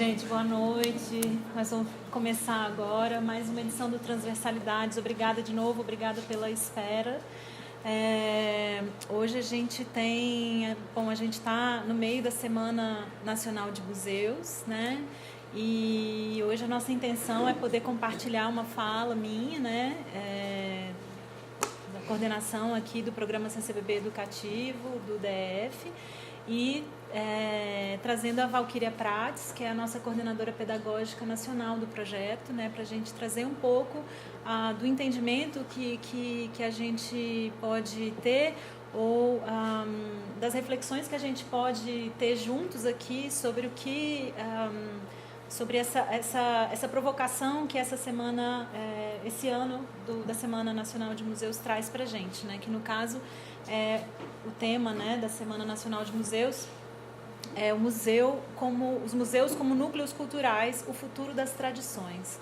Gente, boa noite. Nós vamos começar agora mais uma edição do Transversalidades. Obrigada de novo, obrigada pela espera. Hoje a gente a gente está no meio da Semana Nacional de Museus, né? E hoje a nossa intenção é poder compartilhar uma fala minha, né? Da coordenação aqui do Programa CCBB Educativo, do DF, e trazendo a Valquíria Prates, que é a nossa coordenadora pedagógica nacional do projeto, né, para a gente trazer um pouco do entendimento que a gente pode ter, ou das reflexões que a gente pode ter juntos aqui sobre o que... sobre essa provocação que essa semana, esse ano da Semana Nacional de Museus traz para a gente, né? Que no caso o tema, né, da Semana Nacional de Museus é os museus como núcleos culturais, o futuro das tradições,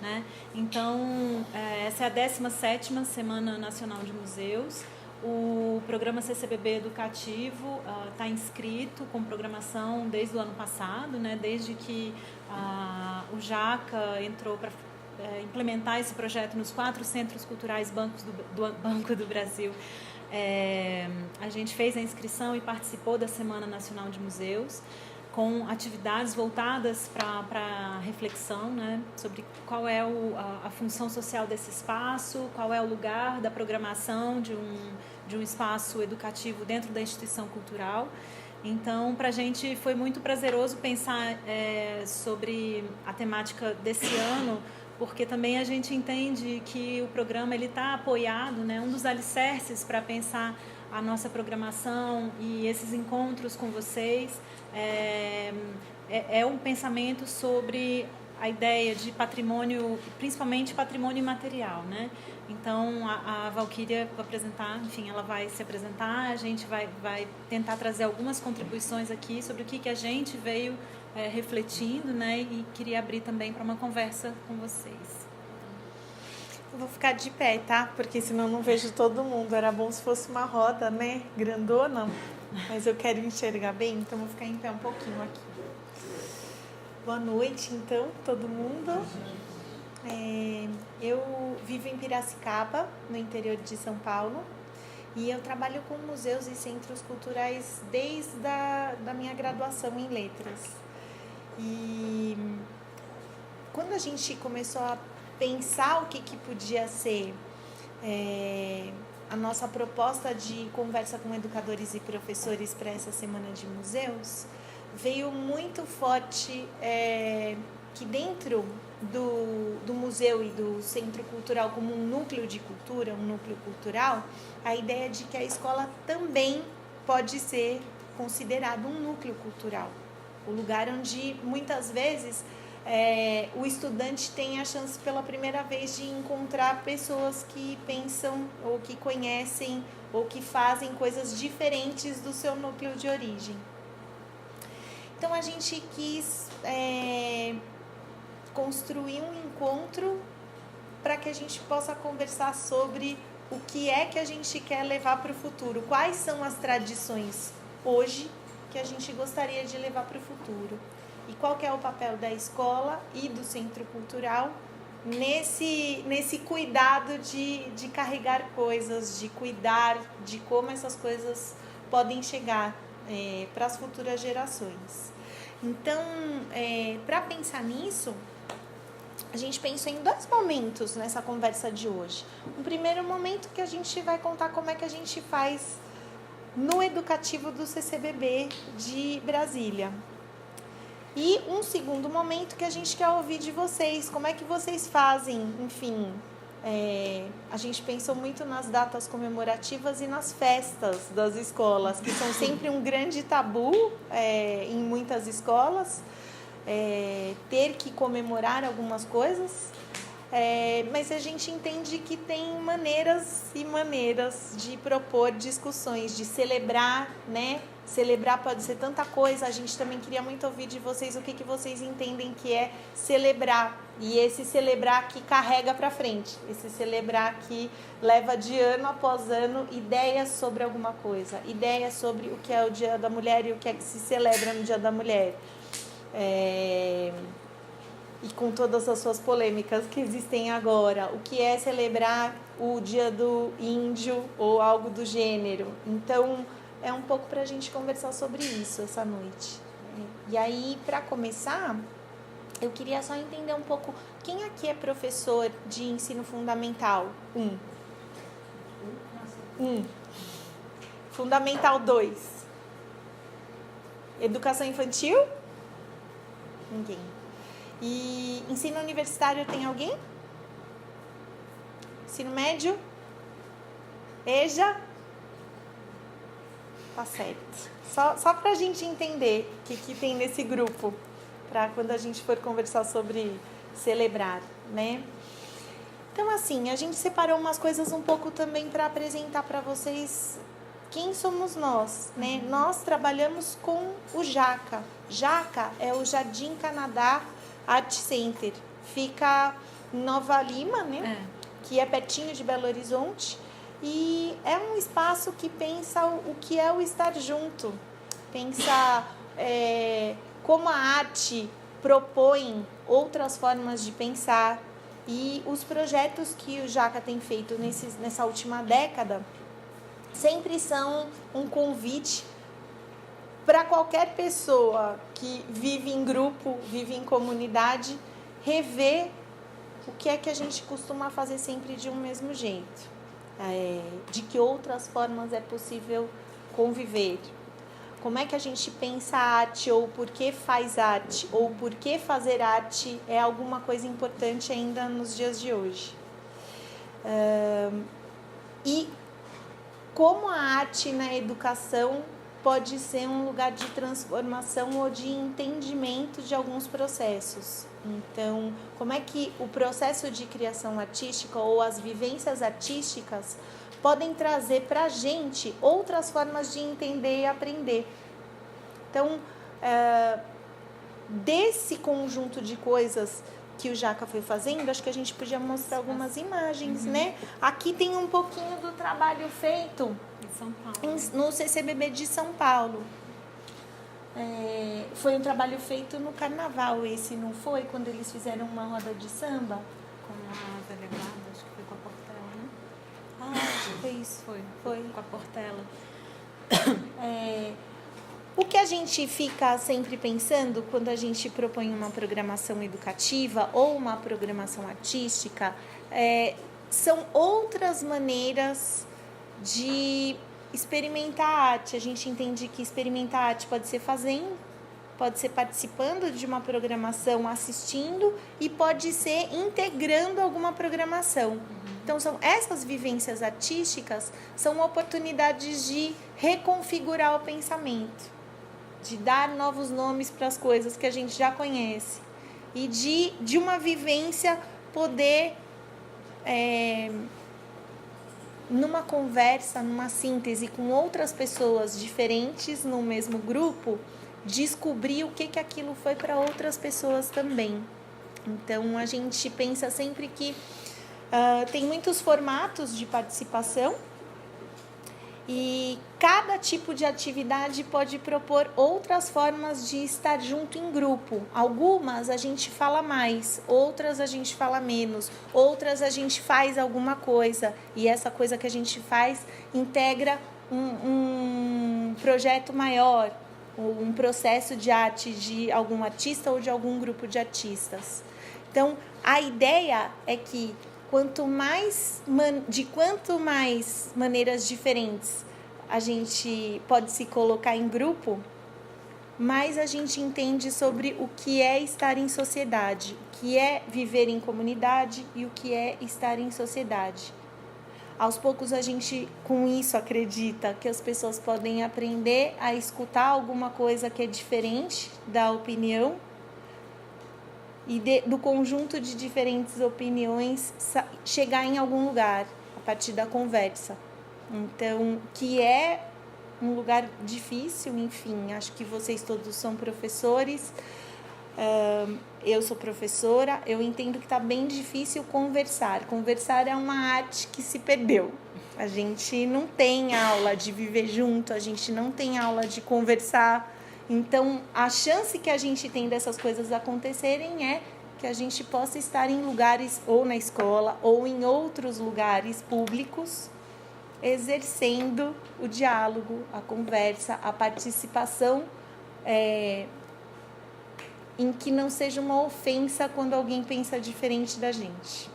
né? Então, essa é a 17ª Semana Nacional de Museus. O programa CCBB Educativo está inscrito com programação desde o ano passado, né? Desde que o JACA entrou para implementar esse projeto nos 4 centros culturais do Banco do Brasil. A gente fez a inscrição e participou da Semana Nacional de Museus, com atividades voltadas para reflexão, né, sobre qual é a função social desse espaço, qual é o lugar da programação de um espaço educativo dentro da instituição cultural. Então, para a gente foi muito prazeroso pensar sobre a temática desse ano, porque também a gente entende que o programa está apoiado, né, um dos alicerces para pensar a nossa programação e esses encontros com vocês é um pensamento sobre a ideia de patrimônio, principalmente patrimônio imaterial, né? Então, a Valquíria vai apresentar, enfim, ela vai se apresentar, a gente vai tentar trazer algumas contribuições aqui sobre o que a gente veio refletindo, né? E queria abrir também para uma conversa com vocês. Eu vou ficar de pé, tá? Porque senão eu não vejo todo mundo. Era bom se fosse uma roda, né? Grandona. Mas eu quero enxergar bem, então eu vou ficar em pé um pouquinho aqui. Boa noite, então, todo mundo. Eu vivo em Piracicaba, no interior de São Paulo. E eu trabalho com museus e centros culturais desde da minha graduação em letras. E quando a gente começou a pensar o que podia ser a nossa proposta de conversa com educadores e professores para essa Semana de Museus, veio muito forte que dentro do museu e do centro cultural como um núcleo de cultura, um núcleo cultural, a ideia de que a escola também pode ser considerado um núcleo cultural. O lugar onde muitas vezes o estudante tem a chance pela primeira vez de encontrar pessoas que pensam ou que conhecem ou que fazem coisas diferentes do seu núcleo de origem. Então a gente quis construir um encontro para que a gente possa conversar sobre o que é que a gente quer levar para o futuro, quais são as tradições hoje que a gente gostaria de levar para o futuro. E qual que é o papel da escola e do centro cultural nesse cuidado de carregar coisas, de cuidar de como essas coisas podem chegar para as futuras gerações. Então, para pensar nisso, a gente pensou em 2 momentos nessa conversa de hoje. Um primeiro momento que a gente vai contar como é que a gente faz no educativo do CCBB de Brasília. E um segundo momento que a gente quer ouvir de vocês, como é que vocês fazem, enfim, a gente pensou muito nas datas comemorativas e nas festas das escolas, que são sempre um grande tabu em muitas escolas, ter que comemorar algumas coisas, mas a gente entende que tem maneiras e maneiras de propor discussões, de celebrar, né? Celebrar pode ser tanta coisa, a gente também queria muito ouvir de vocês o que vocês entendem que é celebrar. E esse celebrar que carrega para frente, esse celebrar que leva de ano após ano ideias sobre alguma coisa, ideias sobre o que é o Dia da Mulher e o que é que se celebra no Dia da Mulher. e com todas as suas polêmicas que existem agora, o que é celebrar o Dia do Índio ou algo do gênero. Então, é um pouco para a gente conversar sobre isso essa noite. E aí, para começar, eu queria só entender um pouco, quem aqui é professor de ensino fundamental? Fundamental 2. Educação infantil? Ninguém. E ensino universitário tem alguém? Ensino médio? EJA? Tá certo. Só pra gente entender o que tem nesse grupo, para quando a gente for conversar sobre celebrar, né? Então, assim, a gente separou umas coisas um pouco também para apresentar para vocês quem somos nós, né? Nós trabalhamos com o JACA. JACA é o Jardim Canadá Art Center. Fica em Nova Lima, né? Que é pertinho de Belo Horizonte. E é um espaço que pensa o que é o estar junto. Pensa como a arte propõe outras formas de pensar. E os projetos que o JACA tem feito nessa última década sempre são um convite para qualquer pessoa que vive em grupo, vive em comunidade, rever o que é que a gente costuma fazer sempre de um mesmo jeito. De que outras formas é possível conviver. Como é que a gente pensa a arte, ou por que faz arte, ou por que fazer arte é alguma coisa importante ainda nos dias de hoje. E como a arte na educação pode ser um lugar de transformação ou de entendimento de alguns processos. Então, como é que o processo de criação artística ou as vivências artísticas podem trazer para a gente outras formas de entender e aprender. Então, desse conjunto de coisas que o JACA foi fazendo, acho que a gente podia mostrar algumas imagens, né? Aqui tem um pouquinho do trabalho feito em São Paulo. No CCBB de São Paulo. Foi um trabalho feito no carnaval, esse não foi? Quando eles fizeram uma roda de samba? Com a delegada, acho que foi com a Portela, né? Acho que foi isso. Foi com a Portela. O que a gente fica sempre pensando quando a gente propõe uma programação educativa ou uma programação artística são outras maneiras de experimentar a arte. A gente entende que experimentar a arte pode ser fazendo, pode ser participando de uma programação, assistindo, e pode ser integrando alguma programação. Então, essas vivências artísticas são oportunidades de reconfigurar o pensamento, de dar novos nomes para as coisas que a gente já conhece e de uma vivência poder, numa conversa, numa síntese com outras pessoas diferentes no mesmo grupo, descobrir o que aquilo foi para outras pessoas também. Então, a gente pensa sempre que tem muitos formatos de participação e cada tipo de atividade pode propor outras formas de estar junto em grupo. Algumas a gente fala mais, outras a gente fala menos, outras a gente faz alguma coisa e essa coisa que a gente faz integra um projeto maior, um processo de arte de algum artista ou de algum grupo de artistas. Então, a ideia é que quanto mais maneiras diferentes a gente pode se colocar em grupo, mais a gente entende sobre o que é estar em sociedade, o que é viver em comunidade e o que é estar em sociedade. Aos poucos a gente, com isso, acredita que as pessoas podem aprender a escutar alguma coisa que é diferente da opinião e do conjunto de diferentes opiniões chegar em algum lugar a partir da conversa. Então, que é um lugar difícil, enfim, acho que vocês todos são professores, eu sou professora, eu entendo que está bem difícil conversar. Conversar é uma arte que se perdeu. A gente não tem aula de viver junto, a gente não tem aula de conversar Então, a chance que a gente tem dessas coisas acontecerem é que a gente possa estar em lugares, ou na escola, ou em outros lugares públicos, exercendo o diálogo, a conversa, a participação, em que não seja uma ofensa quando alguém pensa diferente da gente.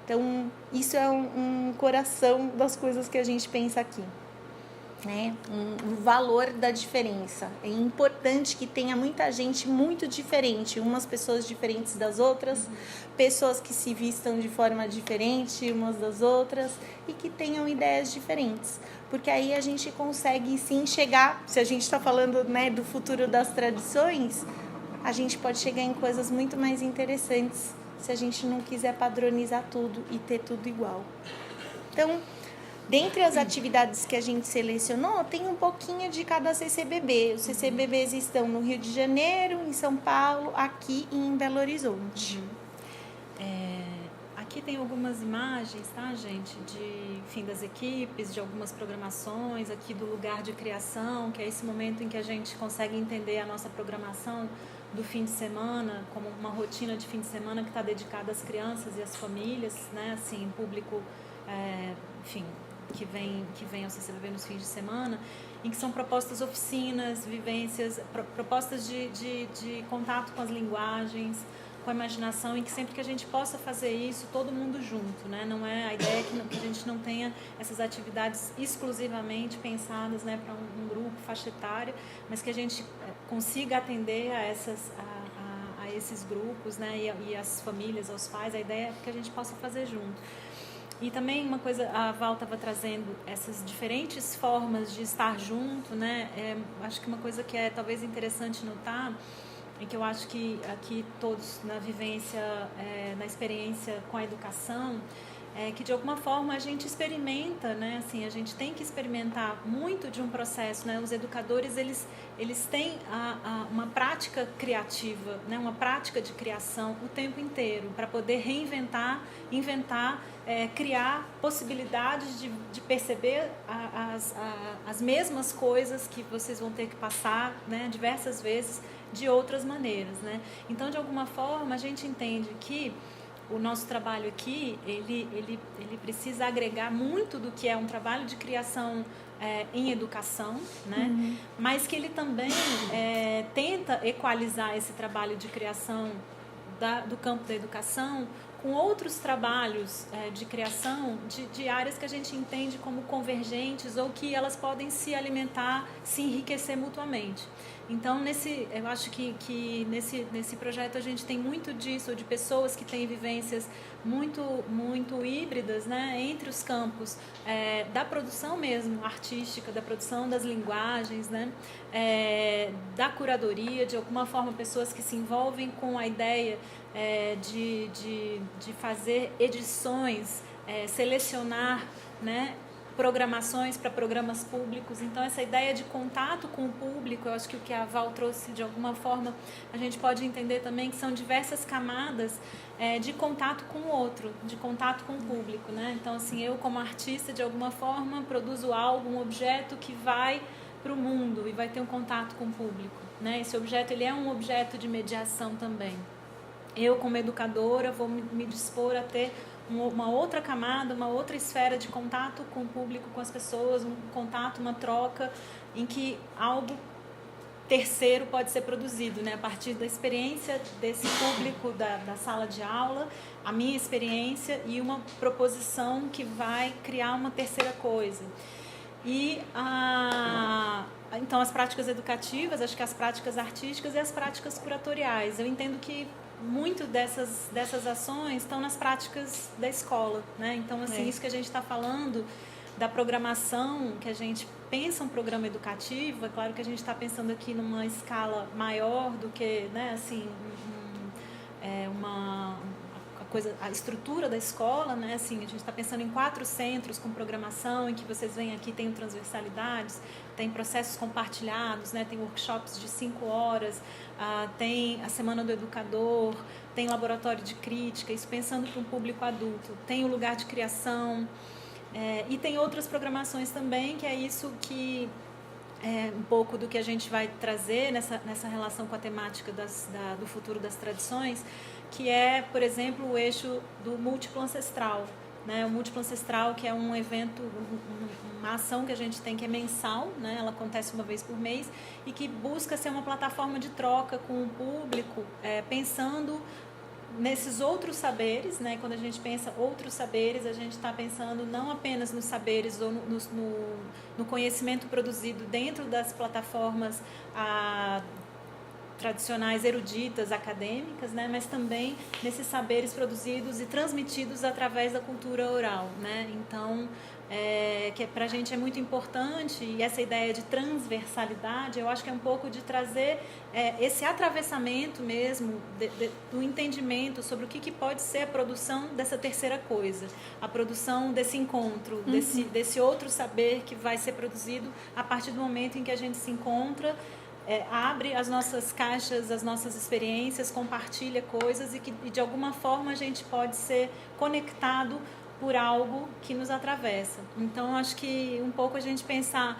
Então, isso é um coração das coisas que a gente pensa aqui. Né? Um valor da diferença. É importante que tenha muita gente muito diferente, umas pessoas diferentes das outras, pessoas que se vistam de forma diferente umas das outras e que tenham ideias diferentes. Porque aí a gente consegue sim chegar, se a gente está falando, né, do futuro das tradições, a gente pode chegar em coisas muito mais interessantes se a gente não quiser padronizar tudo e ter tudo igual. Então, dentre as atividades que a gente selecionou, tem um pouquinho de cada CCBB. Os CCBBs estão no Rio de Janeiro, em São Paulo, aqui e em Belo Horizonte. Aqui tem algumas imagens, tá, gente, das equipes, de algumas programações, aqui do lugar de criação, que é esse momento em que a gente consegue entender a nossa programação do fim de semana, como uma rotina de fim de semana que está dedicada às crianças e às famílias, né, assim, público, que vem ao CCBB nos fins de semana, em que são propostas oficinas, vivências, propostas de contato com as linguagens, com a imaginação, em que sempre que a gente possa fazer isso, todo mundo junto, né? Não é a ideia que a gente não tenha essas atividades exclusivamente pensadas, né, para um grupo, faixa etária, mas que a gente consiga atender a esses grupos, né, e as famílias, aos pais. A ideia é que a gente possa fazer junto. E também uma coisa, a Val estava trazendo essas diferentes formas de estar junto, né? Acho que uma coisa que é talvez interessante notar, e que eu acho que aqui todos na vivência, na experiência com a educação, é que de alguma forma a gente experimenta, né? Assim, a gente tem que experimentar muito de um processo, né? Os educadores, eles têm uma prática criativa, né? Uma prática de criação o tempo inteiro, para poder reinventar, inventar, criar possibilidades de perceber as mesmas coisas que vocês vão ter que passar, né? Diversas vezes, de outras maneiras, né? Então, de alguma forma, a gente entende que o nosso trabalho aqui, ele precisa agregar muito do que é um trabalho de criação em educação, né? Mas que ele também tenta equalizar esse trabalho de criação do campo da educação com outros trabalhos de criação de áreas que a gente entende como convergentes ou que elas podem se alimentar, se enriquecer mutuamente. Então, eu acho que nesse projeto a gente tem muito disso, de pessoas que têm vivências muito, muito híbridas, né, entre os campos da produção mesmo artística, da produção das linguagens, né, da curadoria, de alguma forma pessoas que se envolvem com a ideia de fazer edições, selecionar, né, programações para programas públicos. Então, essa ideia de contato com o público, eu acho que o que a Val trouxe, de alguma forma, a gente pode entender também que são diversas camadas de contato com o outro, de contato com o público, né? Então, assim, eu como artista, de alguma forma, produzo algo, um objeto que vai para o mundo e vai ter um contato com o público, né? Esse objeto, ele é um objeto de mediação também. Eu, como educadora, vou me dispor a ter uma outra camada, uma outra esfera de contato com o público, com as pessoas, um contato, uma troca, em que algo terceiro pode ser produzido, né? A partir da experiência desse público da sala de aula, a minha experiência e uma proposição que vai criar uma terceira coisa. E então as práticas educativas, acho que as práticas artísticas e as práticas curatoriais. Eu entendo que muito dessas ações estão nas práticas da escola, né? Então, assim, isso que a gente está falando da programação, que a gente pensa um programa educativo, é claro que a gente está pensando aqui numa escala maior do que, né, assim, a estrutura da escola, né? Assim, a gente está pensando em 4 centros com programação, em que vocês veem aqui, tem transversalidades, tem processos compartilhados, né? Tem workshops de 5 horas, tem a Semana do Educador, tem laboratório de crítica, isso pensando para um público adulto, tem o lugar de criação, e tem outras programações também, que é isso que um pouco do que a gente vai trazer nessa relação com a temática do futuro das tradições, que é, por exemplo, o eixo do múltiplo ancestral. Né? O múltiplo ancestral, que é um evento, uma ação que a gente tem que é mensal, né? Ela acontece uma vez por mês e que busca ser uma plataforma de troca com o público, pensando nesses outros saberes, né? Quando a gente pensa outros saberes, a gente está pensando não apenas nos saberes ou no conhecimento produzido dentro das plataformas tradicionais, eruditas, acadêmicas, né? Mas também nesses saberes produzidos e transmitidos através da cultura oral, né? Então, que para a gente é muito importante, e essa ideia de transversalidade, eu acho que é um pouco de trazer esse atravessamento mesmo do entendimento sobre o que pode ser a produção dessa terceira coisa, a produção desse encontro, desse outro saber que vai ser produzido a partir do momento em que a gente se encontra, abre as nossas caixas, as nossas experiências, compartilha coisas e de alguma forma a gente pode ser conectado por algo que nos atravessa. Então, acho que um pouco a gente pensar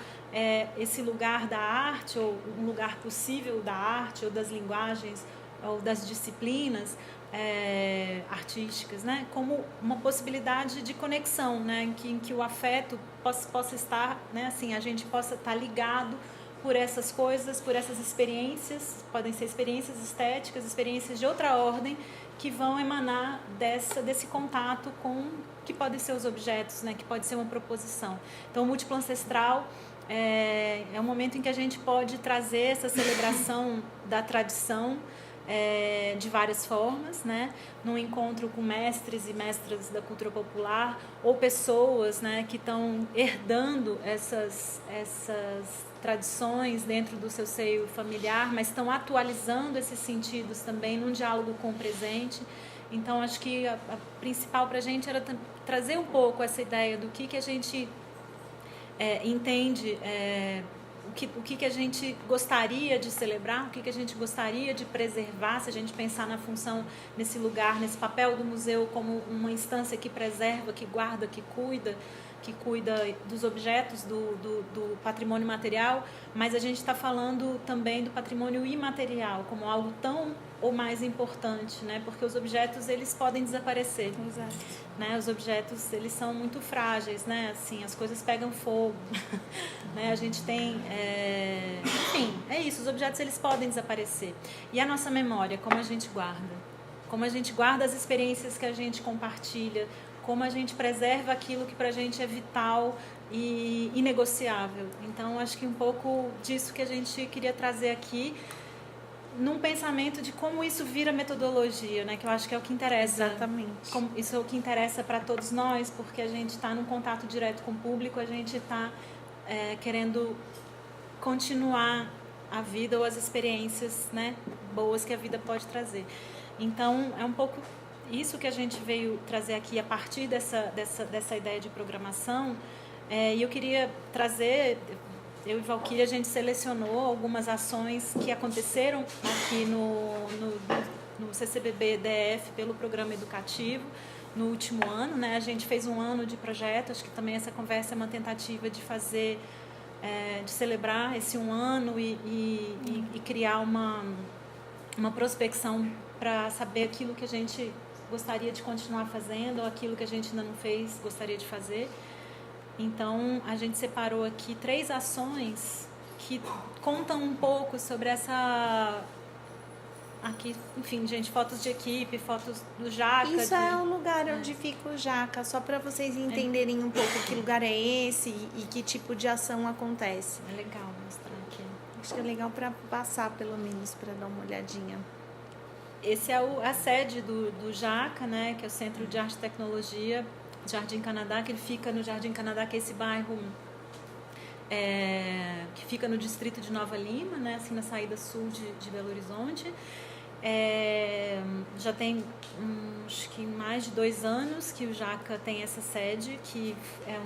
esse lugar da arte, ou um lugar possível da arte, ou das linguagens, ou das disciplinas artísticas, né? Como uma possibilidade de conexão, né? em que o afeto possa estar, né? Assim, a gente possa estar ligado por essas coisas, por essas experiências, podem ser experiências estéticas, experiências de outra ordem, que vão emanar desse contato com que podem ser os objetos, né, que pode ser uma proposição. Então, o múltiplo ancestral é um momento em que a gente pode trazer essa celebração da tradição de várias formas, né, num encontro com mestres e mestras da cultura popular ou pessoas, né, que estão herdando essas tradições dentro do seu seio familiar, mas estão atualizando esses sentidos também num diálogo com o presente. Então, acho que a principal para a gente era trazer um pouco essa ideia do que a gente entende, o que a gente gostaria de celebrar, o que a gente gostaria de preservar, se a gente pensar na função, nesse lugar, nesse papel do museu como uma instância que preserva, que guarda, que cuida dos objetos do patrimônio material, mas a gente está falando também do patrimônio imaterial como algo tão ou mais importante, né? Porque os objetos, eles podem desaparecer. Exato. Né? Os objetos, eles são muito frágeis, né? Assim, as coisas pegam fogo. Né? A gente tem... Enfim, é isso. Os objetos, eles podem desaparecer. E a nossa memória, como a gente guarda? Como a gente guarda as experiências que a gente compartilha, como a gente preserva aquilo que para a gente é vital e inegociável. Então, acho que um pouco disso que a gente queria trazer aqui, num pensamento de como isso vira metodologia, né? Que eu acho que é o que interessa. Exatamente. Isso é o que interessa para todos nós, porque a gente está num contato direto com o público, a gente está querendo continuar a vida ou as experiências, né, boas que a vida pode trazer. Então, é um pouco isso que a gente veio trazer aqui a partir dessa ideia de programação. E eu queria trazer, eu e Valquíria, a gente selecionou algumas ações que aconteceram aqui no CCBB DF pelo programa educativo no último ano, né? A gente fez um ano de projeto, acho que também essa conversa é uma tentativa de fazer, de celebrar esse um ano e criar uma prospecção para saber aquilo que a gente gostaria de continuar fazendo ou aquilo que a gente ainda não fez, gostaria de fazer. Então, a gente separou aqui 3 ações que contam um pouco sobre essa... Aqui, enfim, gente, fotos de equipe, fotos do Jaca. Isso é o lugar onde fica o Jaca, só para vocês entenderem um pouco que lugar é esse e que tipo de ação acontece. É legal mostrar aqui. Acho que é legal para passar, pelo menos, para dar uma olhadinha. Esse é a sede do Jaca, né, que é o Centro de Arte e Tecnologia Jardim Canadá, que ele fica no Jardim Canadá, que é esse bairro que fica no distrito de Nova Lima, né, assim, na saída sul de Belo Horizonte. Já tem acho que mais de 2 anos que o Jaca tem essa sede, que é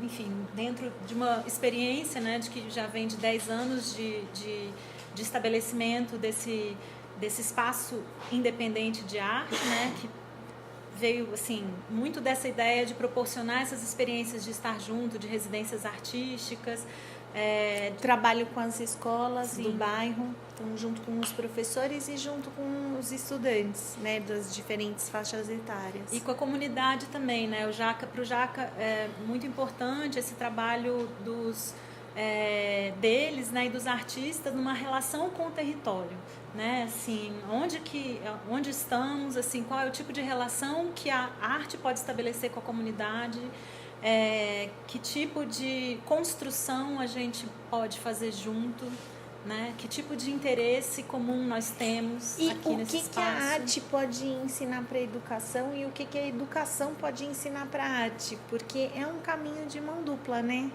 enfim, dentro de uma experiência, né, de que já vem de 10 anos de estabelecimento desse espaço independente de arte, né, que veio, assim, muito dessa ideia de proporcionar essas experiências de estar junto, de residências artísticas, Trabalho com as escolas Sim. do bairro, então junto com os professores e junto com os estudantes, né, das diferentes faixas etárias. E com a comunidade também, né? Para o Jaca é muito importante esse trabalho deles, né, e dos artistas numa relação com o território, né? Assim, onde estamos, assim, qual é o tipo de relação que a arte pode estabelecer com a comunidade, que tipo de construção a gente pode fazer junto, né? Que tipo de interesse comum nós temos aqui nesse espaço. Que a arte pode ensinar para a educação e o que a educação pode ensinar para a arte, porque é um caminho de mão dupla, né?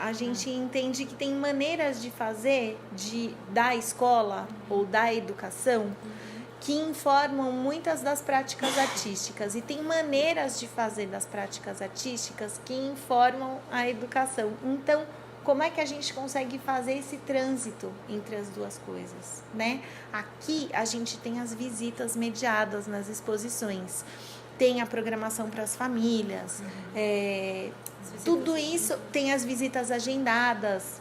A gente entende que tem maneiras de fazer da escola ou da educação que informam muitas das práticas artísticas e tem maneiras de fazer das práticas artísticas que informam a educação. Então, como é que a gente consegue fazer esse trânsito entre as duas coisas, né? Aqui a gente tem as visitas mediadas nas exposições, tem a programação para as famílias, tudo isso, tem as visitas agendadas,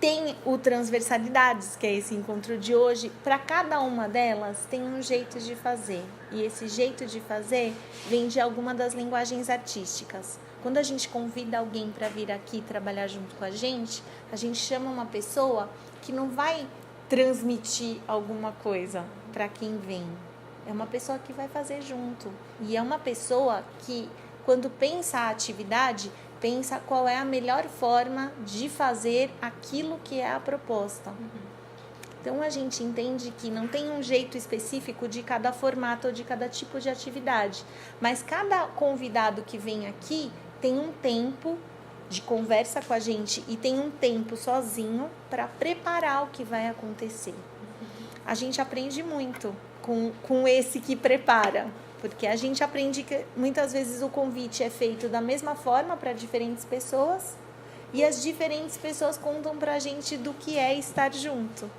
tem o Transversalidades, que é esse encontro de hoje. Para cada uma delas tem um jeito de fazer, e esse jeito de fazer vem de alguma das linguagens artísticas. Quando a gente convida alguém para vir aqui trabalhar junto com a gente chama uma pessoa que não vai transmitir alguma coisa para quem vem. É uma pessoa que vai fazer junto. E é uma pessoa que, quando pensa a atividade, pensa qual é a melhor forma de fazer aquilo que é a proposta. Então, a gente entende que não tem um jeito específico de cada formato ou de cada tipo de atividade. Mas cada convidado que vem aqui tem um tempo de conversa com a gente e tem um tempo sozinho para preparar o que vai acontecer. A gente aprende muito com esse que prepara, porque a gente aprende que muitas vezes o convite é feito da mesma forma para diferentes pessoas e as diferentes pessoas contam para a gente do que é estar junto.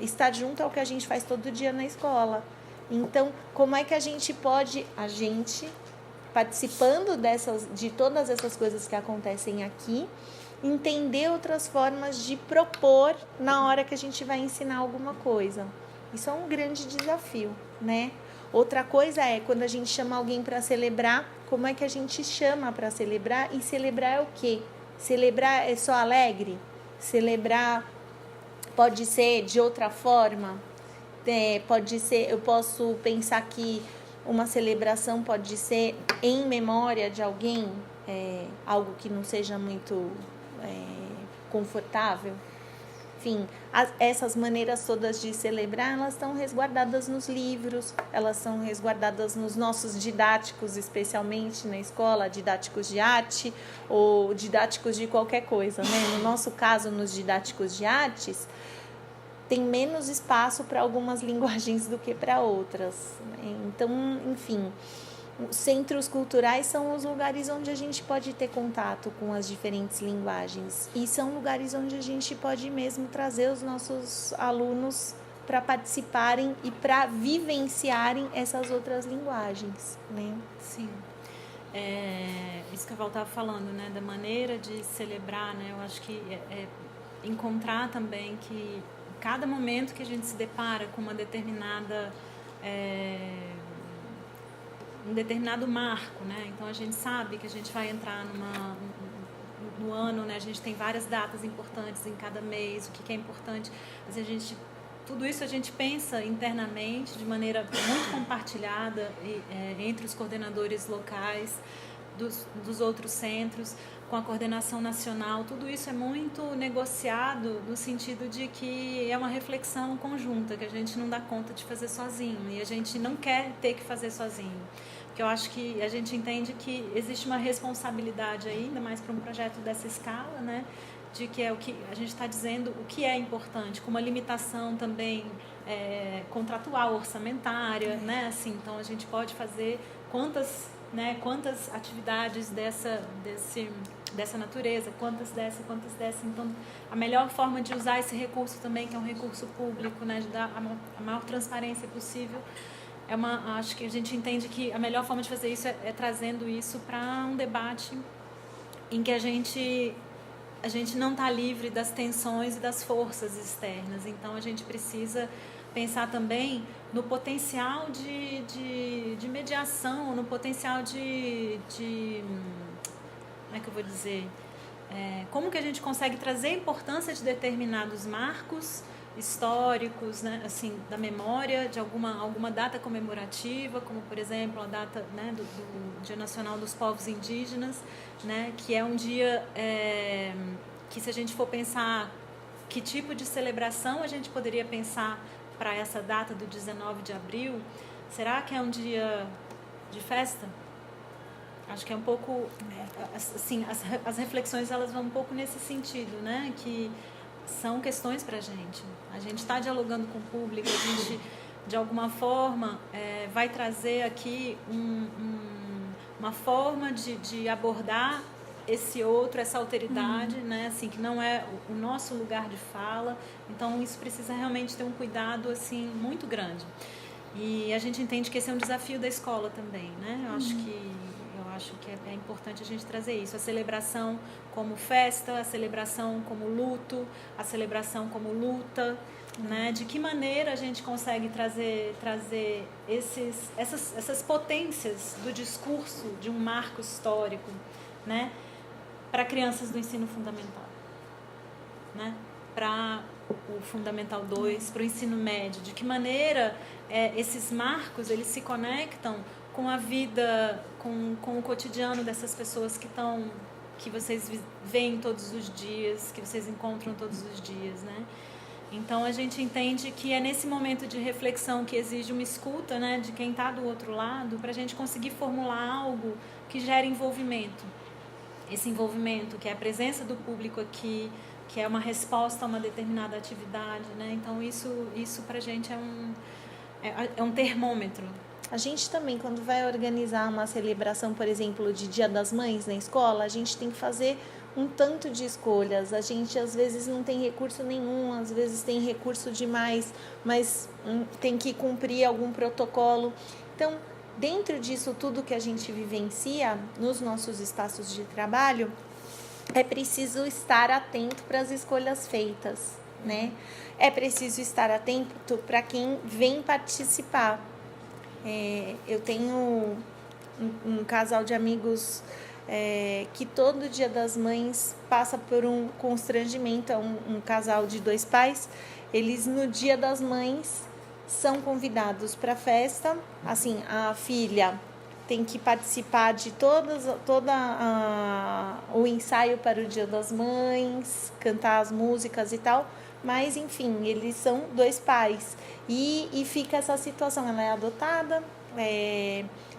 Estar junto é o que a gente faz todo dia na escola. Então, como é que a gente pode, participando de todas essas coisas que acontecem aqui, entender outras formas de propor na hora que a gente vai ensinar alguma coisa. Isso é um grande desafio, né? Outra coisa é quando a gente chama alguém para celebrar, como é que a gente chama para celebrar? E celebrar é o quê? Celebrar é só alegre? Celebrar pode ser de outra forma? Pode ser, eu posso pensar que uma celebração pode ser em memória de alguém, algo que não seja muito confortável. Enfim, essas maneiras todas de celebrar, elas estão resguardadas nos livros, elas são resguardadas nos nossos didáticos, especialmente na escola, didáticos de arte ou didáticos de qualquer coisa, né? No nosso caso, nos didáticos de artes, tem menos espaço para algumas linguagens do que para outras. Então, enfim, os centros culturais são os lugares onde a gente pode ter contato com as diferentes linguagens e são lugares onde a gente pode mesmo trazer os nossos alunos para participarem e para vivenciarem essas outras linguagens, né? Sim. Isso que a Val estava falando, né? Da maneira de celebrar, né? Eu acho que encontrar também que cada momento que a gente se depara com uma determinada um determinado marco, né? Então a gente sabe que a gente vai entrar no ano, né? A gente tem várias datas importantes em cada mês, o que é importante, mas tudo isso a gente pensa internamente de maneira muito compartilhada entre os coordenadores locais dos outros centros, com a coordenação nacional. Tudo isso é muito negociado no sentido de que é uma reflexão conjunta, que a gente não dá conta de fazer sozinho e a gente não quer ter que fazer sozinho. Porque eu acho que a gente entende que existe uma responsabilidade ainda mais para um projeto dessa escala, né? De que é o que a gente está dizendo, o que é importante, com uma limitação também contratual, orçamentária, né? Assim, então a gente pode fazer quantas atividades dessa natureza, quantas dessa. Então, a melhor forma de usar esse recurso também, que é um recurso público, né? De dar a maior transparência possível, acho que a gente entende que a melhor forma de fazer isso é trazendo isso para um debate em que a gente não está livre das tensões e das forças externas. Então, a gente precisa pensar também no potencial de mediação, no potencial como é que eu vou dizer? Como que a gente consegue trazer a importância de determinados marcos históricos, né, assim, da memória de alguma data comemorativa, como por exemplo a data, né, do Dia Nacional dos Povos Indígenas, né, que é um dia que, se a gente for pensar que tipo de celebração a gente poderia pensar para essa data do 19 de abril, será que é um dia de festa? Acho que é um pouco, assim, as reflexões elas vão um pouco nesse sentido, né, que são questões para a gente está dialogando com o público, a gente de alguma forma vai trazer aqui uma forma de abordar esse outro, essa alteridade, né, assim, que não é o nosso lugar de fala. Então isso precisa realmente ter um cuidado assim muito grande, e a gente entende que esse é um desafio da escola também, né? Eu acho que é importante a gente trazer isso, a celebração como festa, a celebração como luto, a celebração como luta, né? De que maneira a gente consegue trazer essas potências do discurso de um marco histórico, né? Para crianças do ensino fundamental, né? Para o Fundamental 2, para o ensino médio, de que maneira esses marcos eles se conectam com a vida, com o cotidiano dessas pessoas que vocês veem todos os dias, que vocês encontram todos os dias, né? Então a gente entende que é nesse momento de reflexão que exige uma escuta, né, de quem está do outro lado, para a gente conseguir formular algo que gere envolvimento. Esse envolvimento, que é a presença do público aqui, que é uma resposta a uma determinada atividade, né? Então isso para a gente é um termômetro. A gente também, quando vai organizar uma celebração, por exemplo, de Dia das Mães na escola, a gente tem que fazer um tanto de escolhas. A gente, às vezes, não tem recurso nenhum, às vezes tem recurso demais, mas tem que cumprir algum protocolo. Então, dentro disso tudo que a gente vivencia nos nossos espaços de trabalho, é preciso estar atento para as escolhas feitas, né? É preciso estar atento para quem vem participar. Eu tenho um casal de amigos que todo Dia das Mães passa por um constrangimento, um casal de 2 pais. Eles no Dia das Mães são convidados para a festa, assim, a filha tem que participar de o ensaio para o Dia das Mães, cantar as músicas e tal, mas enfim, eles são 2 pais e fica essa situação, ela é adotada,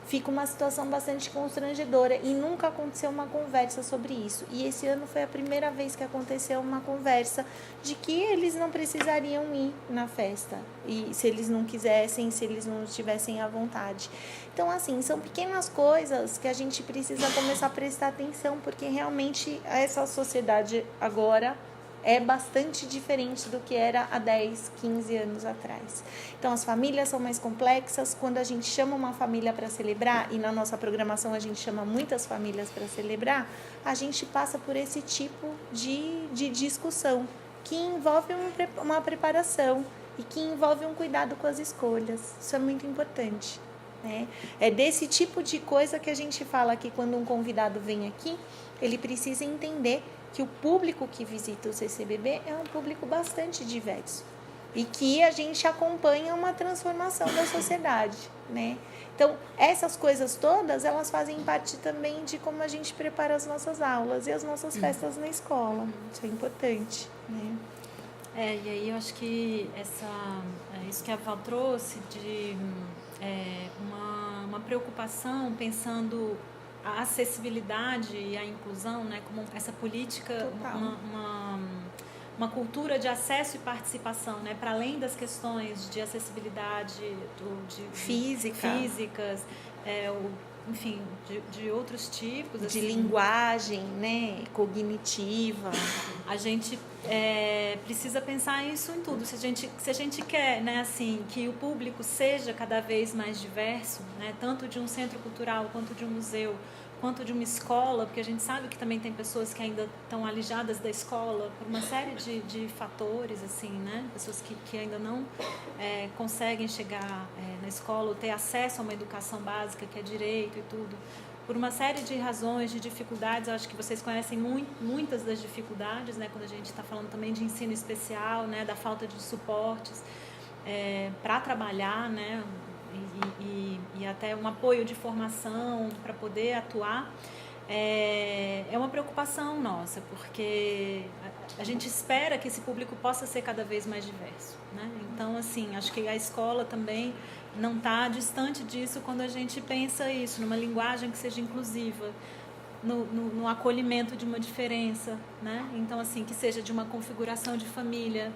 fica uma situação bastante constrangedora e nunca aconteceu uma conversa sobre isso. E esse ano foi a primeira vez que aconteceu uma conversa de que eles não precisariam ir na festa, e se eles não quisessem, se eles não estivessem à vontade. Então, assim, são pequenas coisas que a gente precisa começar a prestar atenção, porque realmente essa sociedade agora é bastante diferente do que era há 10, 15 anos atrás. Então, as famílias são mais complexas. Quando a gente chama uma família para celebrar, e na nossa programação a gente chama muitas famílias para celebrar, a gente passa por esse tipo de discussão, que envolve uma preparação e que envolve um cuidado com as escolhas. Isso é muito importante, né? É desse tipo de coisa que a gente fala que quando um convidado vem aqui, ele precisa entender que o público que visita o CCBB é um público bastante diverso e que a gente acompanha uma transformação da sociedade, né? Então, essas coisas todas, elas fazem parte também de como a gente prepara as nossas aulas e as nossas festas na escola. Isso é importante, né? E aí eu acho que isso que a Val trouxe de uma preocupação pensando a acessibilidade e a inclusão, né, como essa política, uma cultura de acesso e participação, né, para além das questões de acessibilidade físicas, enfim, de outros tipos. De assim, linguagem, né, cognitiva. A gente precisa pensar isso em tudo. Se a gente quer, né, assim, que o público seja cada vez mais diverso, né, tanto de um centro cultural quanto de um museu, quanto de uma escola, porque a gente sabe que também tem pessoas que ainda estão alijadas da escola por uma série de fatores, assim, né? Pessoas que ainda não conseguem chegar na escola ou ter acesso a uma educação básica, que é direito e tudo. Por uma série de razões, de dificuldades, eu acho que vocês conhecem muitas das dificuldades, né? Quando a gente está falando também de ensino especial, né? Da falta de suportes para trabalhar, né? E até um apoio de formação para poder atuar, é uma preocupação nossa, porque a gente espera que esse público possa ser cada vez mais diverso, né? Então, assim, acho que a escola também não está distante disso quando a gente pensa isso, numa linguagem que seja inclusiva, no acolhimento de uma diferença, né? Então, assim, que seja de uma configuração de família,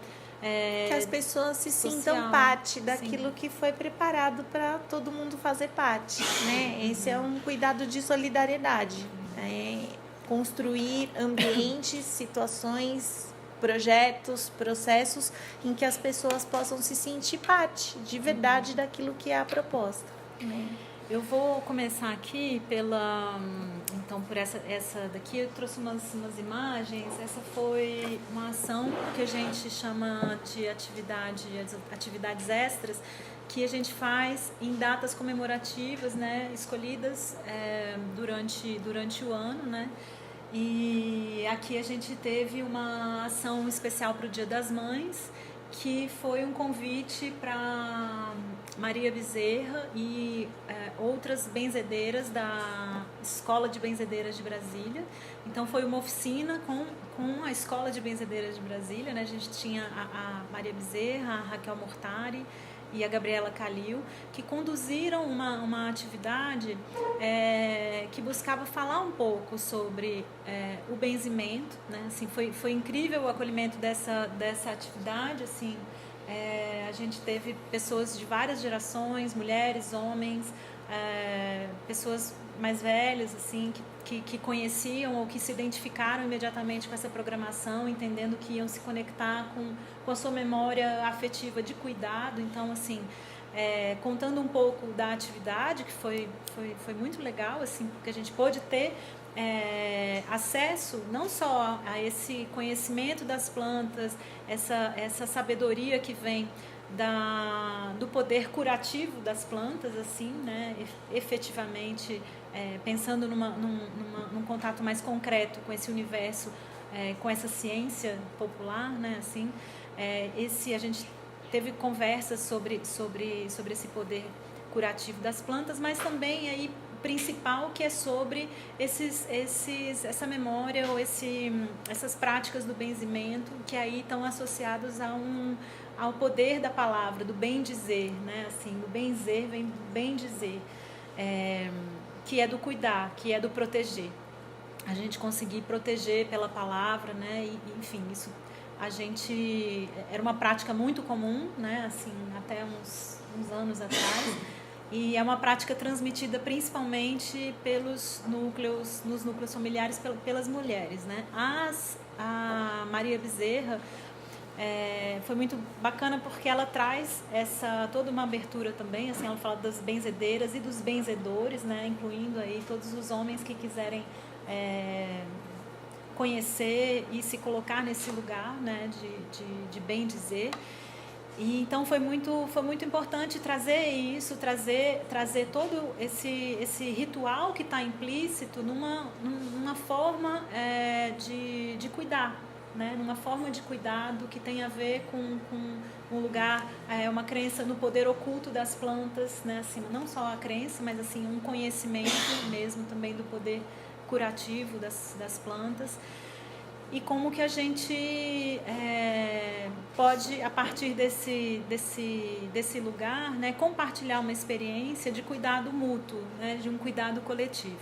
que as pessoas se social, sintam parte daquilo sim. que foi preparado para todo mundo fazer parte, né? Esse é um cuidado de solidariedade, construir ambientes, situações, projetos, processos em que as pessoas possam se sentir parte de verdade daquilo que é a proposta, né? Eu vou começar aqui por essa daqui. Eu trouxe umas imagens. Essa foi uma ação que a gente chama de atividades extras, que a gente faz em datas comemorativas, né, escolhidas durante o ano, né? E aqui a gente teve uma ação especial para o Dia das Mães, que foi um convite para Maria Bezerra e outras benzedeiras da Escola de Benzedeiras de Brasília. Então foi uma oficina com a Escola de Benzedeiras de Brasília, né? A gente tinha a Maria Bezerra, a Raquel Mortari e a Gabriela Calil, que conduziram uma atividade que buscava falar um pouco sobre o benzimento, né? Assim, foi incrível o acolhimento dessa atividade, assim. A gente teve pessoas de várias gerações, mulheres, homens, pessoas mais velhas, assim, que conheciam ou que se identificaram imediatamente com essa programação, entendendo que iam se conectar com a sua memória afetiva de cuidado. Então, assim, contando um pouco da atividade, que foi muito legal, assim, porque a gente pôde ter acesso não só a esse conhecimento das plantas, essa sabedoria que vem do poder curativo das plantas, assim, né, efetivamente, pensando num contato mais concreto com esse universo, com essa ciência popular, né, assim, a gente teve conversas sobre esse poder curativo das plantas, mas também aí principal, que é sobre essa memória ou essas práticas do benzimento, que aí estão associados ao poder da palavra, do bem dizer, né? Assim, do benzer vem do bem dizer, que é do cuidar, que é do proteger. A gente conseguir proteger pela palavra, né? E, enfim, isso era uma prática muito comum, né? Assim, até uns anos atrás. E é uma prática transmitida principalmente nos núcleos familiares pelas mulheres, né? A Maria Bezerra foi muito bacana porque ela traz toda uma abertura também, assim, ela fala das benzedeiras e dos benzedores, né? Incluindo aí todos os homens que quiserem conhecer e se colocar nesse lugar, né? De bem dizer. E então foi muito importante trazer isso, trazer todo esse ritual que está implícito numa forma de cuidar, né? Numa forma de cuidado que tem a ver com um lugar, uma crença no poder oculto das plantas, né? Assim, não só a crença, mas assim, um conhecimento mesmo também do poder curativo das plantas. E como que a gente pode, a partir desse lugar, né, compartilhar uma experiência de cuidado mútuo, né, de um cuidado coletivo.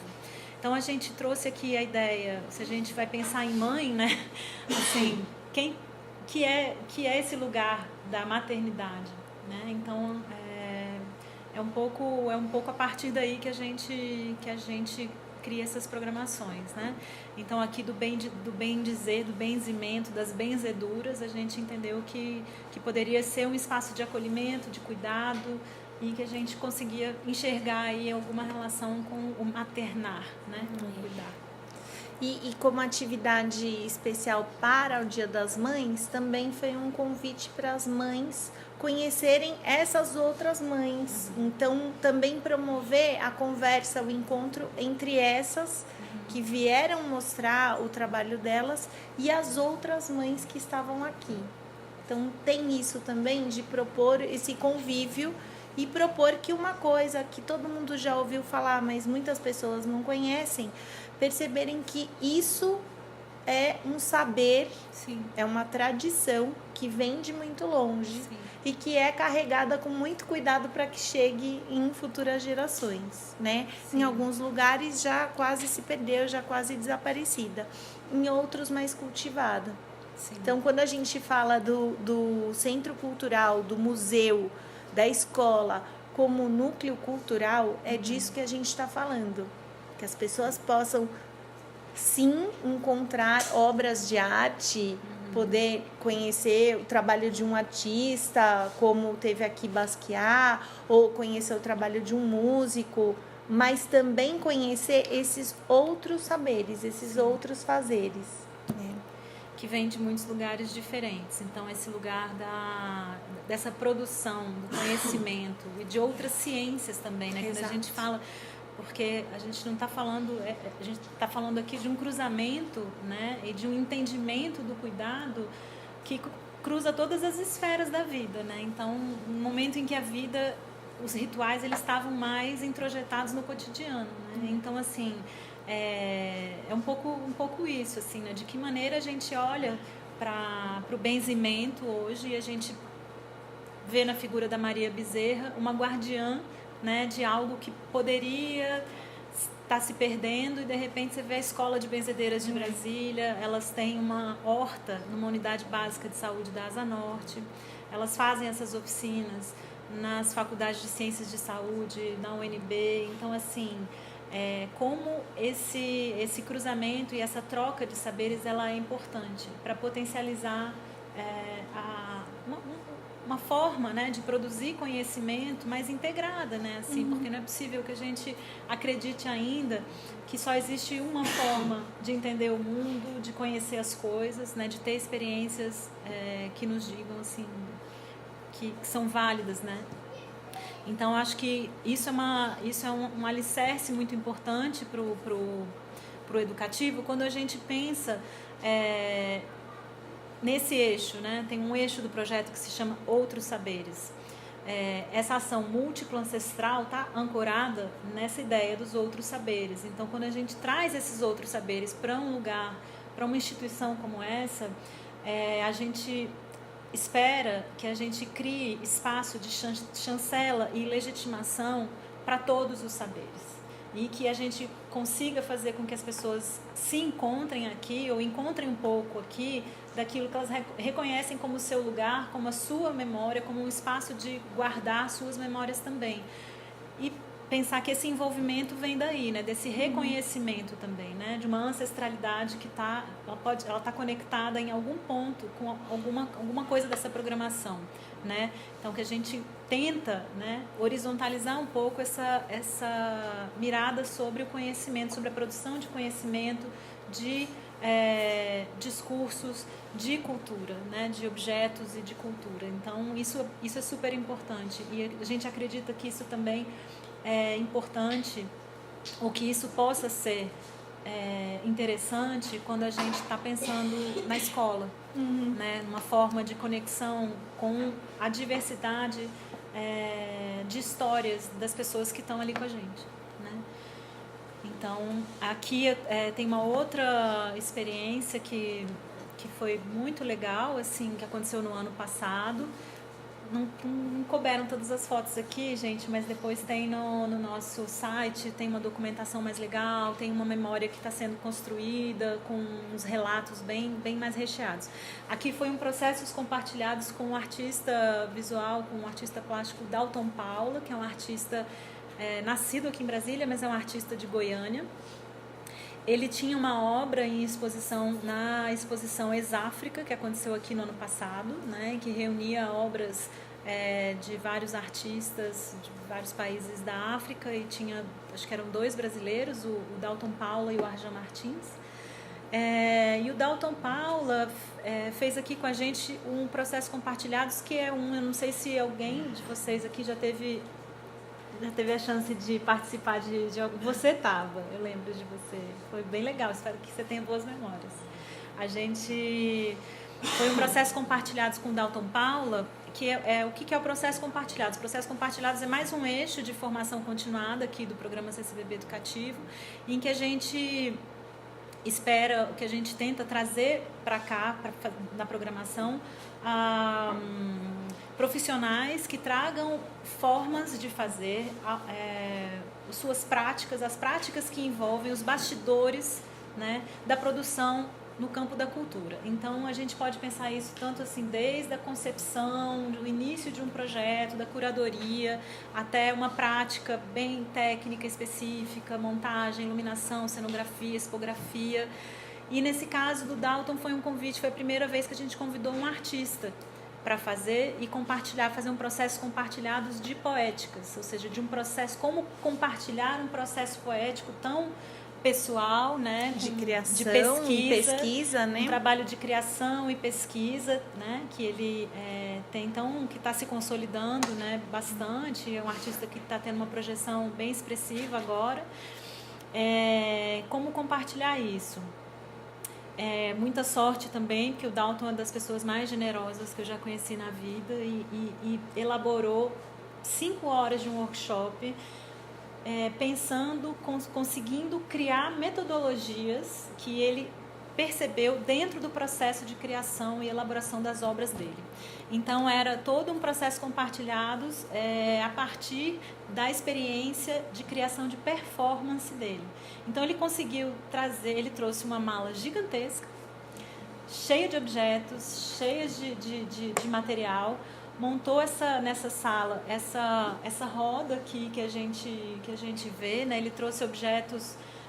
Então, a gente trouxe aqui a ideia, se a gente vai pensar em mãe, né, assim, que é esse lugar da maternidade, né? Então, é um pouco a partir daí que a gente cria essas programações, né? Então, aqui do bem dizer, do benzimento, das benzeduras, a gente entendeu que poderia ser um espaço de acolhimento, de cuidado, e que a gente conseguia enxergar aí alguma relação com o maternar, né? Cuidar. E como atividade especial para o Dia das Mães, também foi um convite para as mães conhecerem essas outras mães. Então, também promover a conversa, o encontro entre essas que vieram mostrar o trabalho delas e as outras mães que estavam aqui. Então, tem isso também de propor esse convívio e propor que uma coisa que todo mundo já ouviu falar, mas muitas pessoas não conhecem, perceberem que isso é um saber, Sim. É uma tradição que vem de muito longe. Sim. E que é carregada com muito cuidado para que chegue em futuras gerações, né? Sim. Em alguns lugares já quase se perdeu, já quase desaparecida. Em outros mais cultivada. Sim. Então, quando a gente fala do centro cultural, do museu, da escola como núcleo cultural, é disso que a gente está falando. Que as pessoas possam, sim, encontrar obras de arte, poder conhecer o trabalho de um artista, como teve aqui Basquiat, ou conhecer o trabalho de um músico, mas também conhecer esses outros saberes, esses outros fazeres. Que vem de muitos lugares diferentes. Então, esse lugar dessa produção, do conhecimento e de outras ciências também, né? Quando a gente fala... Porque a gente não está falando... A gente está falando aqui de um cruzamento, né? E de um entendimento do cuidado que cruza todas as esferas da vida, né? Então, no momento em que a vida... Os rituais, eles estavam mais introjetados no cotidiano, né? Então, assim... É um pouco isso, assim, né? De que maneira a gente olha para o benzimento hoje e a gente vê na figura da Maria Bezerra uma guardiã, né, de algo que poderia estar se perdendo, e de repente você vê a Escola de Benzedeiras de Brasília, elas têm uma horta numa unidade básica de saúde da Asa Norte, elas fazem essas oficinas nas faculdades de ciências de saúde, na UNB, então assim... como esse cruzamento e essa troca de saberes ela é importante para potencializar uma forma, né, de produzir conhecimento mais integrada, né, assim, porque não é possível que a gente acredite ainda que só existe uma forma de entender o mundo, de conhecer as coisas, né, de ter experiências que nos digam assim, que são válidas, né. Então, acho que isso é um alicerce muito importante para o educativo, quando a gente pensa nesse eixo, né? Tem um eixo do projeto que se chama Outros Saberes. Essa ação múltipla ancestral está ancorada nessa ideia dos outros saberes. Então, quando a gente traz esses outros saberes para um lugar, para uma instituição como essa, a gente... espera que a gente crie espaço de chancela e legitimação para todos os saberes. E que a gente consiga fazer com que as pessoas se encontrem aqui, ou encontrem um pouco aqui, daquilo que elas reconhecem como seu lugar, como a sua memória, como um espaço de guardar suas memórias também. E pensar que esse envolvimento vem daí, né, desse reconhecimento também, né, de uma ancestralidade que ela tá conectada em algum ponto com alguma coisa dessa programação, né? Então que a gente tenta, né, horizontalizar um pouco essa mirada sobre o conhecimento, sobre a produção de conhecimento, de discursos, de cultura, né, de objetos e de cultura. Então isso é super importante, e a gente acredita que isso também é importante, ou que isso possa ser interessante quando a gente está pensando na escola, né? Uma forma de conexão com a diversidade de histórias das pessoas que estão ali com a gente, né? Então, aqui tem uma outra experiência que foi muito legal, assim, que aconteceu no ano passado. Não couberam todas as fotos aqui, gente, mas depois tem no nosso site, tem uma documentação mais legal, tem uma memória que está sendo construída, com uns relatos bem mais recheados. Aqui foi um processos compartilhados com um artista visual, com um artista plástico, Dalton Paula, que é um artista nascido aqui em Brasília, mas é um artista de Goiânia. Ele tinha uma obra em exposição na exposição Exáfrica, que aconteceu aqui no ano passado, né, que reunia obras de vários artistas de vários países da África, e tinha, acho que eram 2 brasileiros, o Dalton Paula e o Arjan Martins. E o Dalton Paula fez aqui com a gente um processo compartilhados, que é eu não sei se alguém de vocês aqui já teve a chance de participar de algo. Você estava, eu lembro de você, foi bem legal, espero que você tenha boas memórias. Foi um processo compartilhados com o Dalton Paula, que o que é o processo compartilhados? O processo compartilhados é mais um eixo de formação continuada aqui do programa CCBB Educativo, em que a gente espera, que a gente tenta trazer para cá, na programação, profissionais que tragam formas de fazer suas práticas, as práticas que envolvem os bastidores, né, da produção no campo da cultura. Então, a gente pode pensar isso tanto assim, desde a concepção, do início de um projeto, da curadoria, até uma prática bem técnica, específica, montagem, iluminação, cenografia, expografia. E nesse caso do Dalton foi um convite, foi a primeira vez que a gente convidou um artista para fazer e compartilhar, fazer um processo compartilhados de poéticas, ou seja, de um processo, como compartilhar um processo poético tão pessoal, né, de criação, de pesquisa, né? Um trabalho de criação e pesquisa, né, que ele tem, então, que está se consolidando, né, bastante. É um artista que está tendo uma projeção bem expressiva agora. Como compartilhar isso? Muita sorte também, que o Dalton é uma das pessoas mais generosas que eu já conheci na vida e elaborou 5 horas de um workshop, pensando, conseguindo criar metodologias que ele percebeu dentro do processo de criação e elaboração das obras dele. Então, era todo um processo compartilhados a partir da experiência de criação de performance dele. Então, ele conseguiu ele trouxe uma mala gigantesca, cheia de objetos, cheia de material, montou nessa sala essa roda aqui que a gente vê, né? Ele trouxe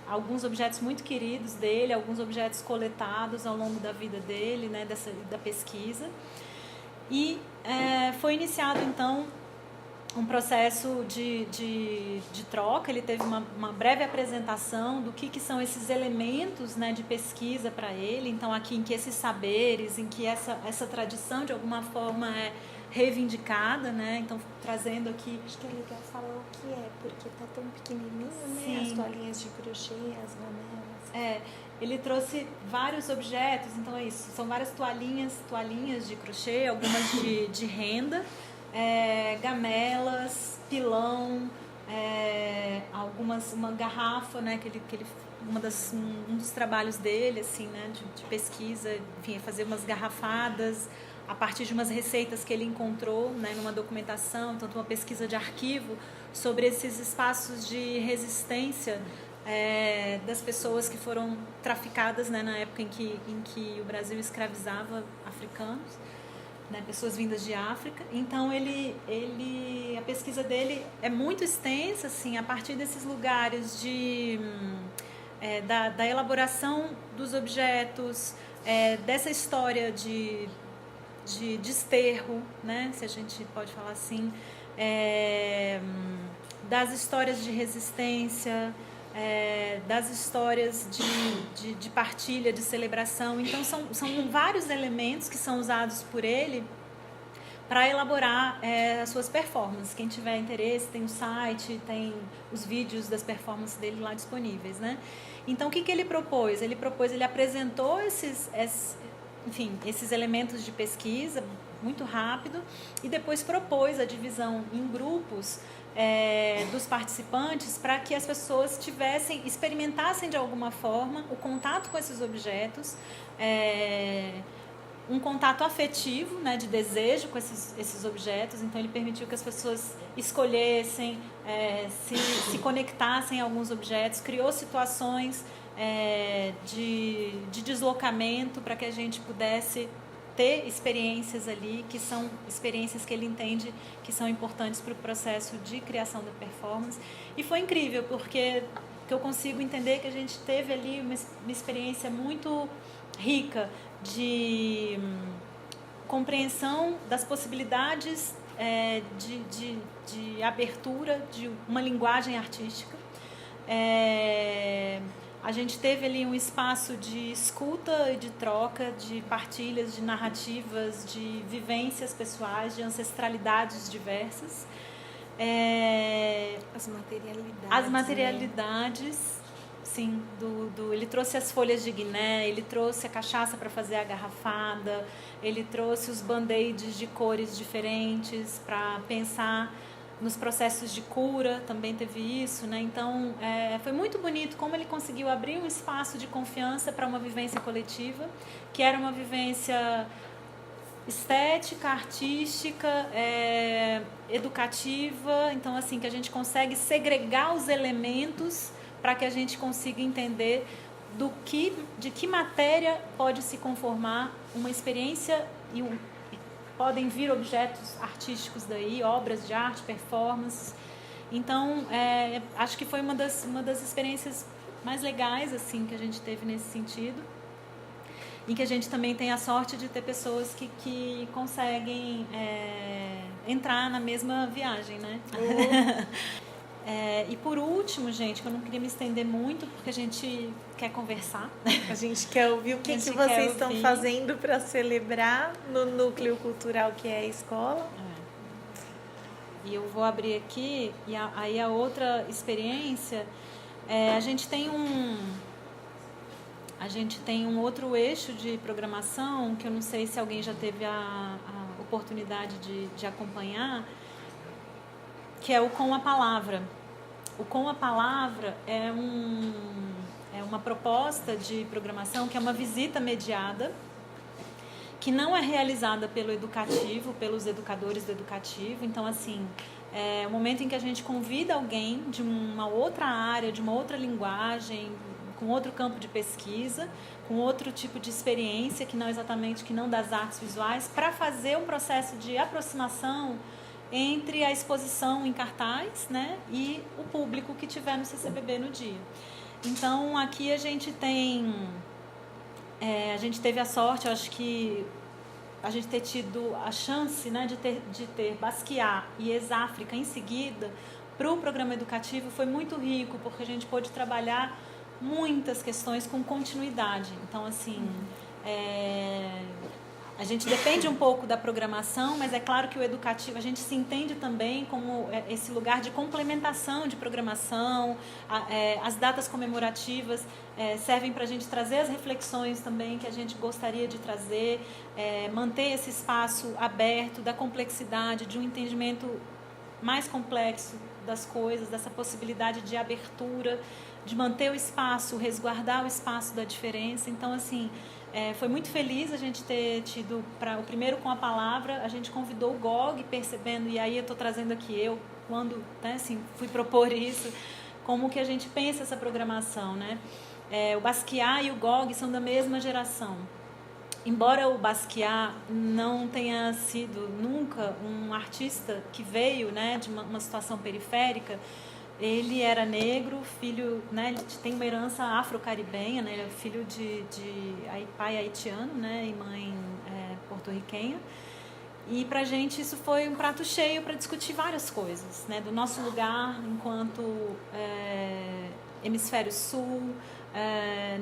alguns objetos muito queridos dele, alguns objetos coletados ao longo da vida dele, né? Da pesquisa. E foi iniciado, então, um processo de troca. Ele teve uma breve apresentação do que são esses elementos, né, de pesquisa para ele. Então, aqui em que esses saberes, em que essa tradição, de alguma forma, é reivindicada, né? Então, trazendo aqui... Acho que é legal falar o que porque tá tão pequenininho, né? Sim. As toalhinhas de crochê, as gamelas. Ele trouxe vários objetos, então é isso. São várias toalhinhas de crochê, algumas de renda, gamelas, pilão, uma garrafa, né? Um dos trabalhos dele, assim, né? De pesquisa, enfim, fazer umas garrafadas a partir de umas receitas que ele encontrou, né, numa documentação, tanto uma pesquisa de arquivo sobre esses espaços de resistência das pessoas que foram traficadas, né, na época em que o Brasil escravizava africanos, né, pessoas vindas de África. Então a pesquisa dele é muito extensa, assim, a partir desses lugares da elaboração dos objetos, dessa história de desterro, né, se a gente pode falar assim, das histórias de resistência, das histórias de partilha, de celebração. Então, são vários elementos que são usados por ele para elaborar as suas performances. Quem tiver interesse, tem o site, tem os vídeos das performances dele lá disponíveis, né? Então, o que ele propôs? Ele apresentou esses elementos de pesquisa muito rápido e depois propôs a divisão em grupos dos participantes para que as pessoas experimentassem de alguma forma o contato com esses objetos, um contato afetivo, né, de desejo com esses objetos. Então, ele permitiu que as pessoas escolhessem, se conectassem a alguns objetos, criou situações de deslocamento para que a gente pudesse ter experiências ali, que são experiências que ele entende que são importantes para o processo de criação da performance. E foi incrível, porque eu consigo entender que a gente teve ali uma experiência muito rica de compreensão das possibilidades de abertura de uma linguagem artística. A gente teve ali um espaço de escuta e de troca, de partilhas, de narrativas, de vivências pessoais, de ancestralidades diversas. As materialidades, né? Sim, ele trouxe as folhas de Guiné, ele trouxe a cachaça para fazer a garrafada, ele trouxe os band-aids de cores diferentes para pensar nos processos de cura, também teve isso, né? Então, foi muito bonito como ele conseguiu abrir um espaço de confiança para uma vivência coletiva, que era uma vivência estética, artística, educativa. Então, assim, que a gente consegue segregar os elementos para que a gente consiga entender de que matéria pode se conformar uma experiência e podem vir objetos artísticos daí, obras de arte, performances. Então, acho que foi uma das experiências mais legais assim que a gente teve nesse sentido. E que a gente também tem a sorte de ter pessoas que conseguem entrar na mesma viagem, né? E por último, gente, que eu não queria me estender muito, porque a gente quer conversar. A gente quer ouvir o que vocês estão fazendo para celebrar no núcleo cultural que é a escola. E eu vou abrir aqui, e aí a outra experiência, a gente tem um outro eixo de programação, que eu não sei se alguém já teve a oportunidade de acompanhar, que é o Com a Palavra. O Com a Palavra é uma proposta de programação que é uma visita mediada, que não é realizada pelo educativo, pelos educadores do educativo. Então, assim, é o momento em que a gente convida alguém de uma outra área, de uma outra linguagem, com outro campo de pesquisa, com outro tipo de experiência, que não das artes visuais, para fazer um processo de aproximação entre a exposição em cartaz, né, e o público que tiver no CCBB no dia. Então, aqui a gente teve a sorte, eu acho que a gente ter tido a chance, né, de ter Basquiat e Ex-África em seguida para o programa educativo foi muito rico, porque a gente pôde trabalhar muitas questões com continuidade. Então, assim, a gente depende um pouco da programação, mas é claro que o educativo, a gente se entende também como esse lugar de complementação de programação. As datas comemorativas servem para a gente trazer as reflexões também que a gente gostaria de trazer, manter esse espaço aberto da complexidade, de um entendimento mais complexo das coisas, dessa possibilidade de abertura, de manter o espaço, resguardar o espaço da diferença. Então, assim, foi muito feliz a gente ter tido o primeiro Com a Palavra. A gente convidou o GOG, percebendo, e aí eu estou trazendo aqui quando, né, assim, fui propor isso, como que a gente pensa essa programação, né? O Basquiat e o GOG são da mesma geração. Embora o Basquiat não tenha sido nunca um artista que veio, né, de uma situação periférica, ele era negro, filho, né, ele tem uma herança afro-caribenha, né, ele é filho de pai haitiano, né, e mãe porto-riquenha. E pra gente isso foi um prato cheio para discutir várias coisas, né, do nosso lugar enquanto hemisfério sul,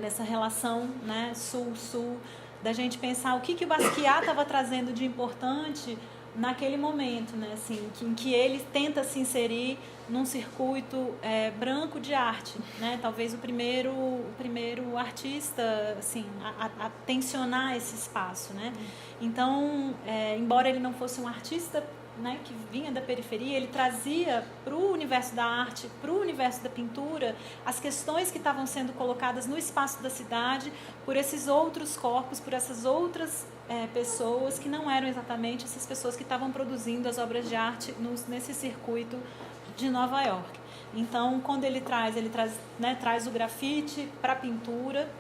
nessa relação, né, sul-sul, da gente pensar o que o Basquiat estava trazendo de importante naquele momento, né, assim, em que ele tenta se inserir num circuito branco de arte, né, talvez o primeiro artista, assim, a tensionar esse espaço, né. Então, embora ele não fosse um artista, né, que vinha da periferia, ele trazia para o universo da arte, para o universo da pintura, as questões que estavam sendo colocadas no espaço da cidade por esses outros corpos, por essas outras pessoas que não eram exatamente essas pessoas que estavam produzindo as obras de arte nesse circuito de Nova York. Então, quando ele traz, né, traz o grafite para a pintura.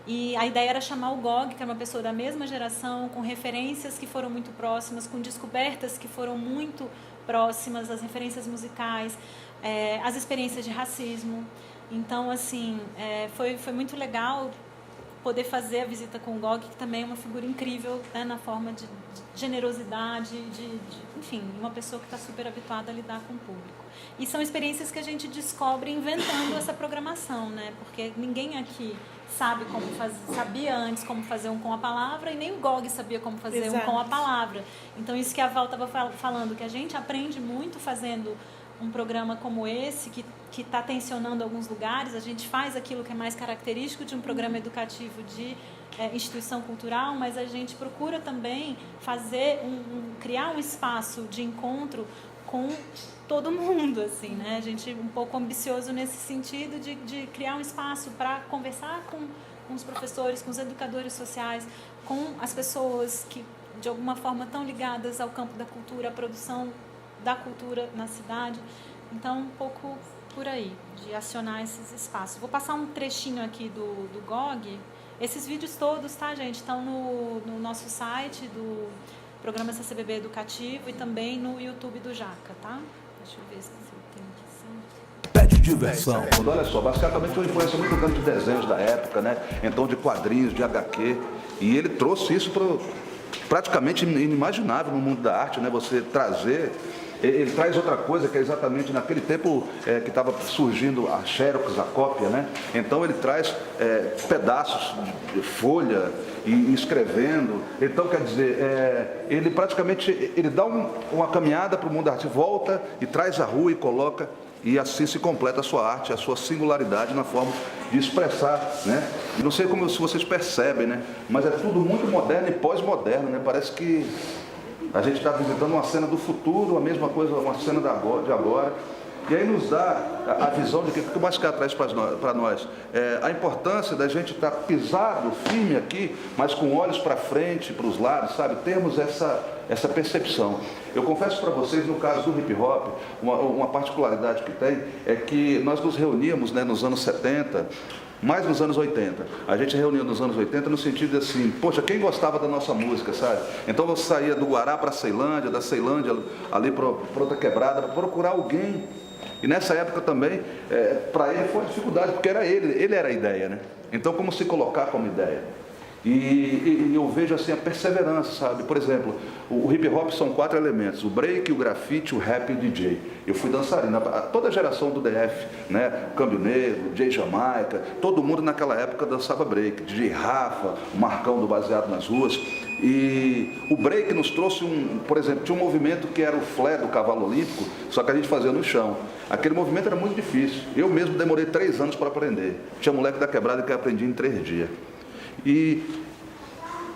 E a ideia era chamar o GOG, que é uma pessoa da mesma geração, com referências que foram muito próximas, com descobertas que foram muito próximas, as referências musicais, as experiências de racismo. Então, assim, foi muito legal poder fazer a visita com o GOG, que também é uma figura incrível, né, na forma de generosidade, enfim, uma pessoa que está super habituada a lidar com o público. E são experiências que a gente descobre inventando essa programação, né? Porque ninguém aqui sabe sabia antes como fazer um com a palavra, e nem o GOG sabia como fazer um com a palavra. Então, isso que a Val estava falando, que a gente aprende muito fazendo um programa como esse, que está tensionando alguns lugares, a gente faz aquilo que é mais característico de um programa educativo de instituição cultural, mas a gente procura também criar um espaço de encontro com todo mundo, assim, né? A gente é um pouco ambicioso nesse sentido de criar um espaço para conversar com os professores, com os educadores sociais, com as pessoas que, de alguma forma, estão ligadas ao campo da cultura, à produção da cultura na cidade. Então, um pouco por aí, de acionar esses espaços. Vou passar um trechinho aqui do GOG. Esses vídeos todos, tá, gente, estão no nosso site do Programa CCBB Educativo e também no YouTube do Jaca, tá? Deixa eu ver se tem aqui. Pede diversão. Olha só, basicamente uma influência muito grande de desenhos da época, né? Então, de quadrinhos, de HQ. E ele trouxe isso para praticamente inimaginável no mundo da arte, né? Você trazer... Ele traz outra coisa que é exatamente naquele tempo que estava surgindo a Xerox, a cópia, né? Então ele traz pedaços de folha e escrevendo. Então, quer dizer, ele praticamente dá uma caminhada para o mundo da arte, volta e traz a rua e coloca, e assim se completa a sua arte, a sua singularidade na forma de expressar, né? E não sei se vocês percebem, né? Mas é tudo muito moderno e pós-moderno, né? Parece que a gente está visitando uma cena do futuro, a mesma coisa, uma cena de agora. E aí nos dá a visão de que o Mascar traz para nós. A importância da gente estar pisado, firme aqui, mas com olhos para frente, para os lados, sabe? Termos essa percepção. Eu confesso para vocês, no caso do hip hop, uma particularidade que tem é que nós nos reuníamos, né, nos anos 70, mais nos anos 80. A gente reunia nos anos 80 no sentido de assim, poxa, quem gostava da nossa música, sabe? Então você saía do Guará para a Ceilândia, da Ceilândia ali para outra quebrada, para procurar alguém. E nessa época também, para ele foi uma dificuldade, porque era ele era a ideia, né? Então como se colocar como ideia? E eu vejo assim a perseverança, sabe? Por exemplo, o hip hop são 4 elementos: o break, o grafite, o rap e o DJ. Eu fui dançarino, toda a geração do DF, né? Câmbio Negro, DJ Jamaica, todo mundo naquela época dançava break. DJ Rafa, o Marcão do Baseado nas Ruas. E o break nos trouxe por exemplo, tinha um movimento que era o flare do cavalo olímpico, só que a gente fazia no chão. Aquele movimento era muito difícil. Eu mesmo demorei 3 anos para aprender. Tinha moleque da quebrada que aprendi em 3 dias. E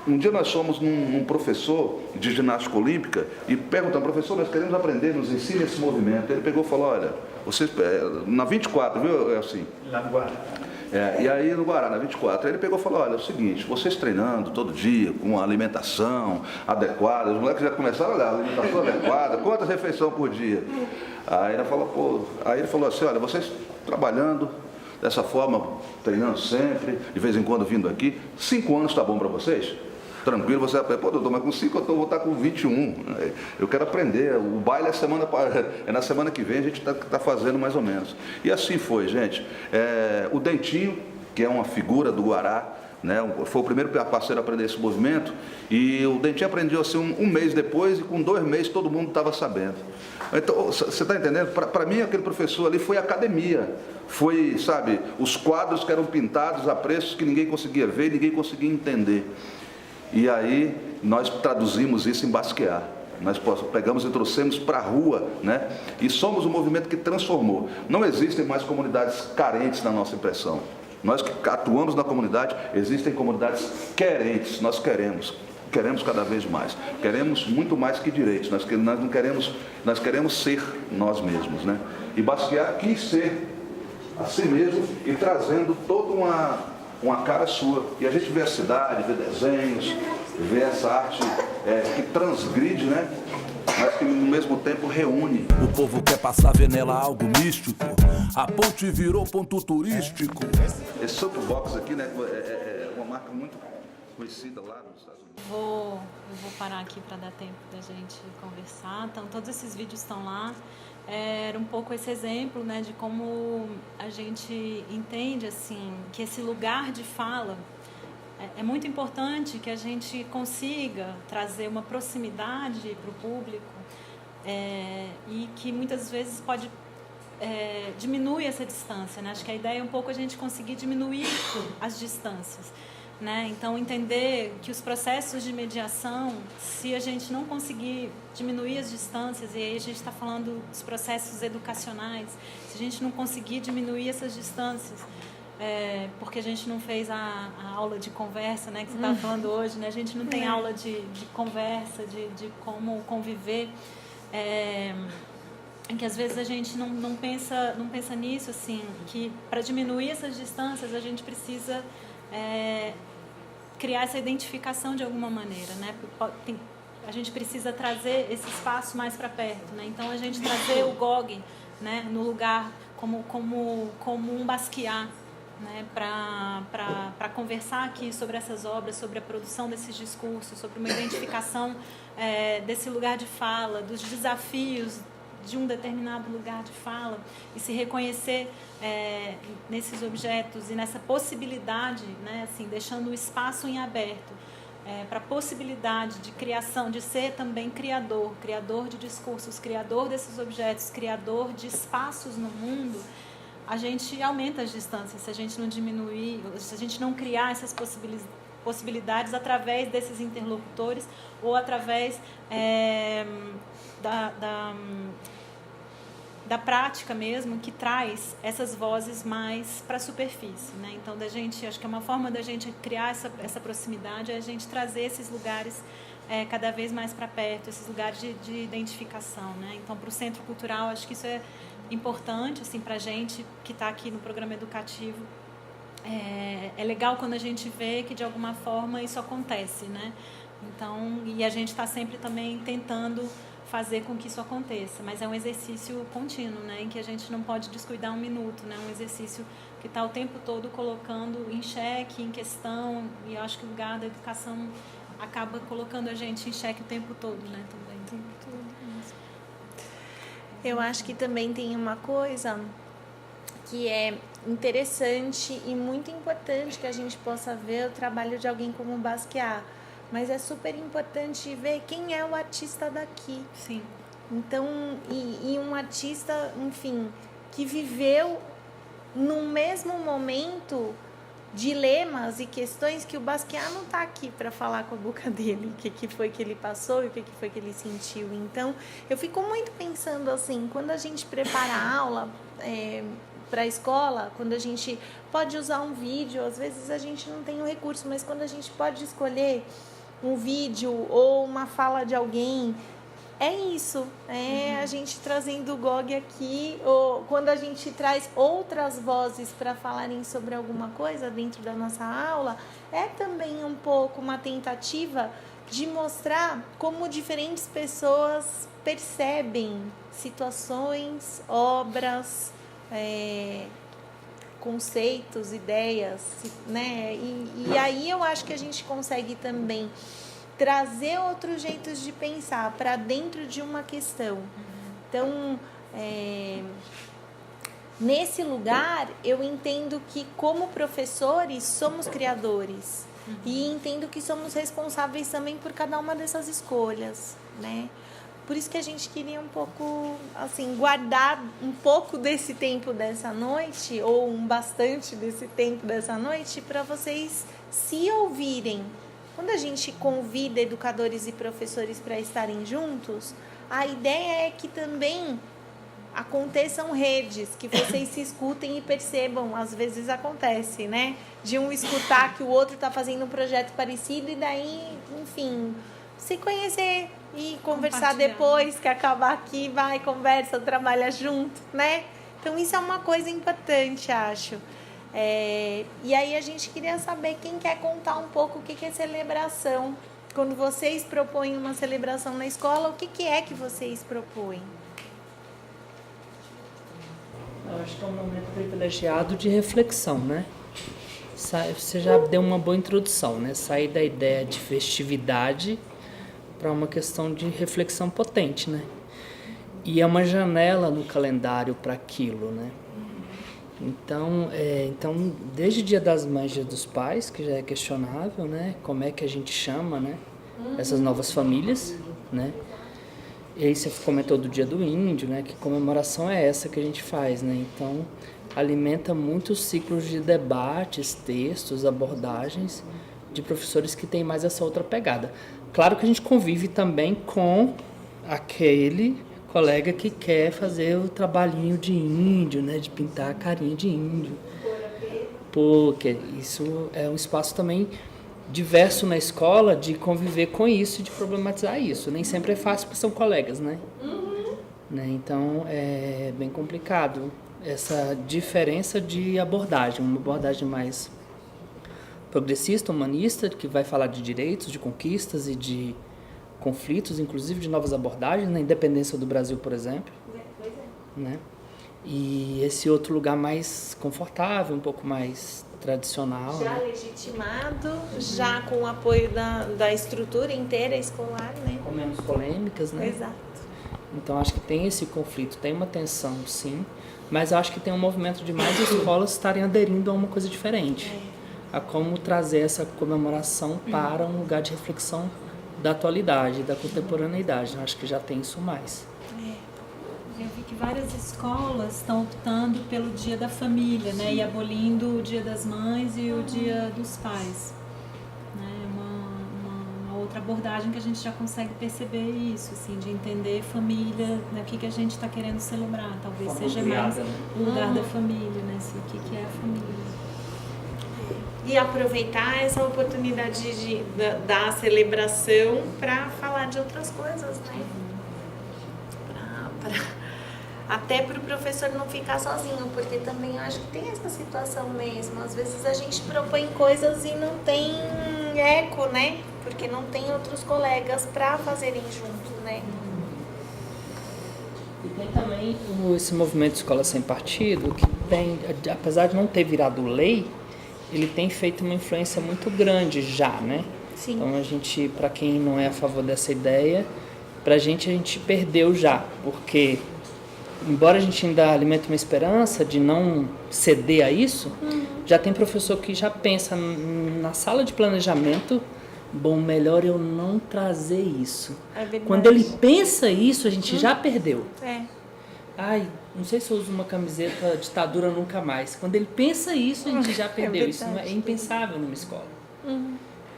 um dia nós fomos num professor de ginástica olímpica e perguntamos: professor, nós queremos aprender, nos ensine esse movimento. Ele pegou e falou: olha, vocês, na 24, viu? É assim. Lá no Guará. E aí no Guará, na 24, ele pegou e falou: olha, é o seguinte, vocês treinando todo dia, com a alimentação adequada, os moleques já começaram a olhar, alimentação adequada, quantas refeições por dia? Aí ele falou assim: olha, vocês trabalhando dessa forma, treinando sempre, de vez em quando vindo aqui, 5 anos está bom para vocês? Tranquilo, você vai, pô, doutor, mas com 5 eu vou estar com 21. Eu quero aprender, o baile é na semana que vem, a gente está fazendo mais ou menos. E assim foi, gente. O Dentinho, que é uma figura do Guará, né, foi o primeiro parceiro a aprender esse movimento, e o Dentinho aprendeu assim um mês depois, e com 2 meses todo mundo estava sabendo. Então, você está entendendo? Para mim, aquele professor ali foi academia. Foi, sabe, os quadros que eram pintados a preços que ninguém conseguia ver, ninguém conseguia entender. E aí, nós traduzimos isso em Basquiat. Nós pegamos e trouxemos para a rua, né? E somos um movimento que transformou. Não existem mais comunidades carentes na nossa impressão. Nós que atuamos na comunidade, existem comunidades querentes, nós queremos cada vez mais. Queremos muito mais que direitos, nós queremos ser nós mesmos, né? E Basquiat quis ser a si mesmo e trazendo toda uma cara sua. E a gente vê a cidade, vê desenhos, vê essa arte que transgride, né? Mas que no mesmo tempo reúne. O povo quer passar a ver nela algo místico. A ponte virou ponto turístico. Esse soapbox aqui, né, é uma marca muito conhecida lá nos Estados Unidos. Eu vou parar aqui para dar tempo da gente conversar. Então, todos esses vídeos estão lá. Era um pouco esse exemplo, né, de como a gente entende assim que esse lugar de fala é muito importante que a gente consiga trazer uma proximidade para o público e que muitas vezes pode diminuir essa distância, né? Acho que a ideia é um pouco a gente conseguir diminuir as distâncias, né? Então, entender que os processos de mediação, se a gente não conseguir diminuir as distâncias, e aí a gente está falando dos processos educacionais, se a gente não conseguir diminuir essas distâncias, porque a gente não fez a aula de conversa, né, que você estava falando hoje, né? A gente não tem aula de conversa, de como conviver, em que às vezes a gente não pensa nisso, assim, que para diminuir essas distâncias a gente precisa criar essa identificação de alguma maneira, né? A gente precisa trazer esse espaço mais para perto, né? Então a gente trazer o GOG, né, no lugar como um Basquiat, né, para conversar aqui sobre essas obras, sobre a produção desses discursos, sobre uma identificação desse lugar de fala, dos desafios de um determinado lugar de fala, e se reconhecer nesses objetos e nessa possibilidade, né, assim, deixando o espaço em aberto para a possibilidade de criação, de ser também criador de discursos, criador desses objetos, criador de espaços no mundo. A gente aumenta as distâncias se a gente não diminuir, se a gente não criar essas possibilidades através desses interlocutores ou através da prática mesmo, que traz essas vozes mais para a superfície, né? Então, acho que é uma forma da gente criar essa proximidade, é a gente trazer esses lugares cada vez mais para perto, esses lugares de identificação, né? Então, para o Centro Cultural, acho que isso é importante, assim, para a gente que está aqui no programa educativo. É legal quando a gente vê que de alguma forma isso acontece, né? Então, e a gente está sempre também tentando fazer com que isso aconteça, mas é um exercício contínuo, né, em que a gente não pode descuidar um minuto, né, um exercício que está o tempo todo colocando em xeque, em questão, e eu acho que o lugar da educação acaba colocando a gente em xeque o tempo todo, né, também. O tempo todo. Eu acho que também tem uma coisa que é interessante e muito importante que a gente possa ver o trabalho de alguém como o Basquiat, mas é super importante ver quem é o artista daqui. Sim. Então, e um artista, enfim, que viveu num mesmo momento dilemas e questões que o Basquiat não está aqui para falar com a boca dele, o que foi que ele passou e o que foi que ele sentiu. Então, eu fico muito pensando assim, quando a gente prepara a aula para a escola, quando a gente pode usar um vídeo, às vezes a gente não tem o recurso, mas quando a gente pode escolher um vídeo ou uma fala de alguém, é isso, a gente trazendo o GOG aqui, ou quando a gente traz outras vozes para falarem sobre alguma coisa dentro da nossa aula, é também um pouco uma tentativa de mostrar como diferentes pessoas percebem situações, obras, conceitos, ideias, né? E aí eu acho que a gente consegue também trazer outros jeitos de pensar para dentro de uma questão. Então, nesse lugar, eu entendo que como professores somos criadores e entendo que somos responsáveis também por cada uma dessas escolhas, né? Por isso que a gente queria um pouco, assim, guardar um pouco desse tempo dessa noite, ou bastante desse tempo dessa noite, para vocês se ouvirem. Quando a gente convida educadores e professores para estarem juntos, a ideia é que também aconteçam redes, que vocês se escutem e percebam, às vezes acontece, né? De um escutar que o outro está fazendo um projeto parecido e daí, enfim, se conhecer e conversar depois que acabar aqui, vai, conversa, trabalha junto, né? Então isso é uma coisa importante, acho. E aí a gente queria saber quem quer contar um pouco o que é celebração. Quando vocês propõem uma celebração na escola, o que é que vocês propõem? Eu acho que é um momento privilegiado de reflexão, né? Você já deu uma boa introdução, né? Sair da ideia de festividade para uma questão de reflexão potente, né? E é uma janela no calendário para aquilo, né? Então, desde o Dia das Mães, Dia dos Pais, que já é questionável, né? Como é que a gente chama, né? Essas novas famílias, né? E aí você comentou do Dia do Índio, né? Que comemoração é essa que a gente faz, né? Então, alimenta muitos ciclos de debates, textos, abordagens de professores que têm mais essa outra pegada. Claro que a gente convive também com aquele colega que quer fazer o trabalhinho de índio, né? De pintar a carinha de índio. Porque isso é um espaço também diverso na escola de conviver com isso, de problematizar isso. Nem sempre é fácil porque são colegas, né? Né? Então é bem complicado essa diferença de abordagem, uma abordagem mais progressista, humanista, que vai falar de direitos, de conquistas e de conflitos, inclusive de novas abordagens, na independência do Brasil, por exemplo. Né? E esse outro lugar mais confortável, um pouco mais tradicional. Já né? legitimado, já com o apoio da estrutura inteira escolar, né? Com menos polêmicas, né? Exato. Então acho que tem esse conflito, tem uma tensão, sim, mas acho que tem um movimento de mais escolas estarem aderindo a uma coisa diferente, a como trazer essa comemoração para um lugar de reflexão da atualidade, da contemporaneidade. Eu acho que já tem isso mais. Eu vi que várias escolas estão optando pelo Dia da Família, né? E abolindo o Dia das Mães e o Dia dos Pais. Né? Uma outra abordagem que a gente já consegue perceber isso, assim, de entender família, né? O que a gente está querendo celebrar. Talvez Forma seja criada, mais né? o lugar da família, né? Assim, o que é a família. E aproveitar essa oportunidade da celebração para falar de outras coisas, né? Até para o professor não ficar sozinho, porque também eu acho que tem essa situação mesmo. Às vezes a gente propõe coisas e não tem eco, né? Porque não tem outros colegas para fazerem junto, né? E tem também esse movimento Escola Sem Partido, que tem, apesar de não ter virado lei, ele tem feito uma influência muito grande já, né? Sim. Então a gente, para quem não é a favor dessa ideia, a gente perdeu já, porque embora a gente ainda alimente uma esperança de não ceder a isso, já tem professor que já pensa na sala de planejamento, bom, melhor eu não trazer isso. É verdade. Quando ele pensa isso, a gente já perdeu. É. Ai, não sei se eu uso uma camiseta ditadura nunca mais. Quando ele pensa isso, a gente já perdeu. Isso não é impensável numa escola.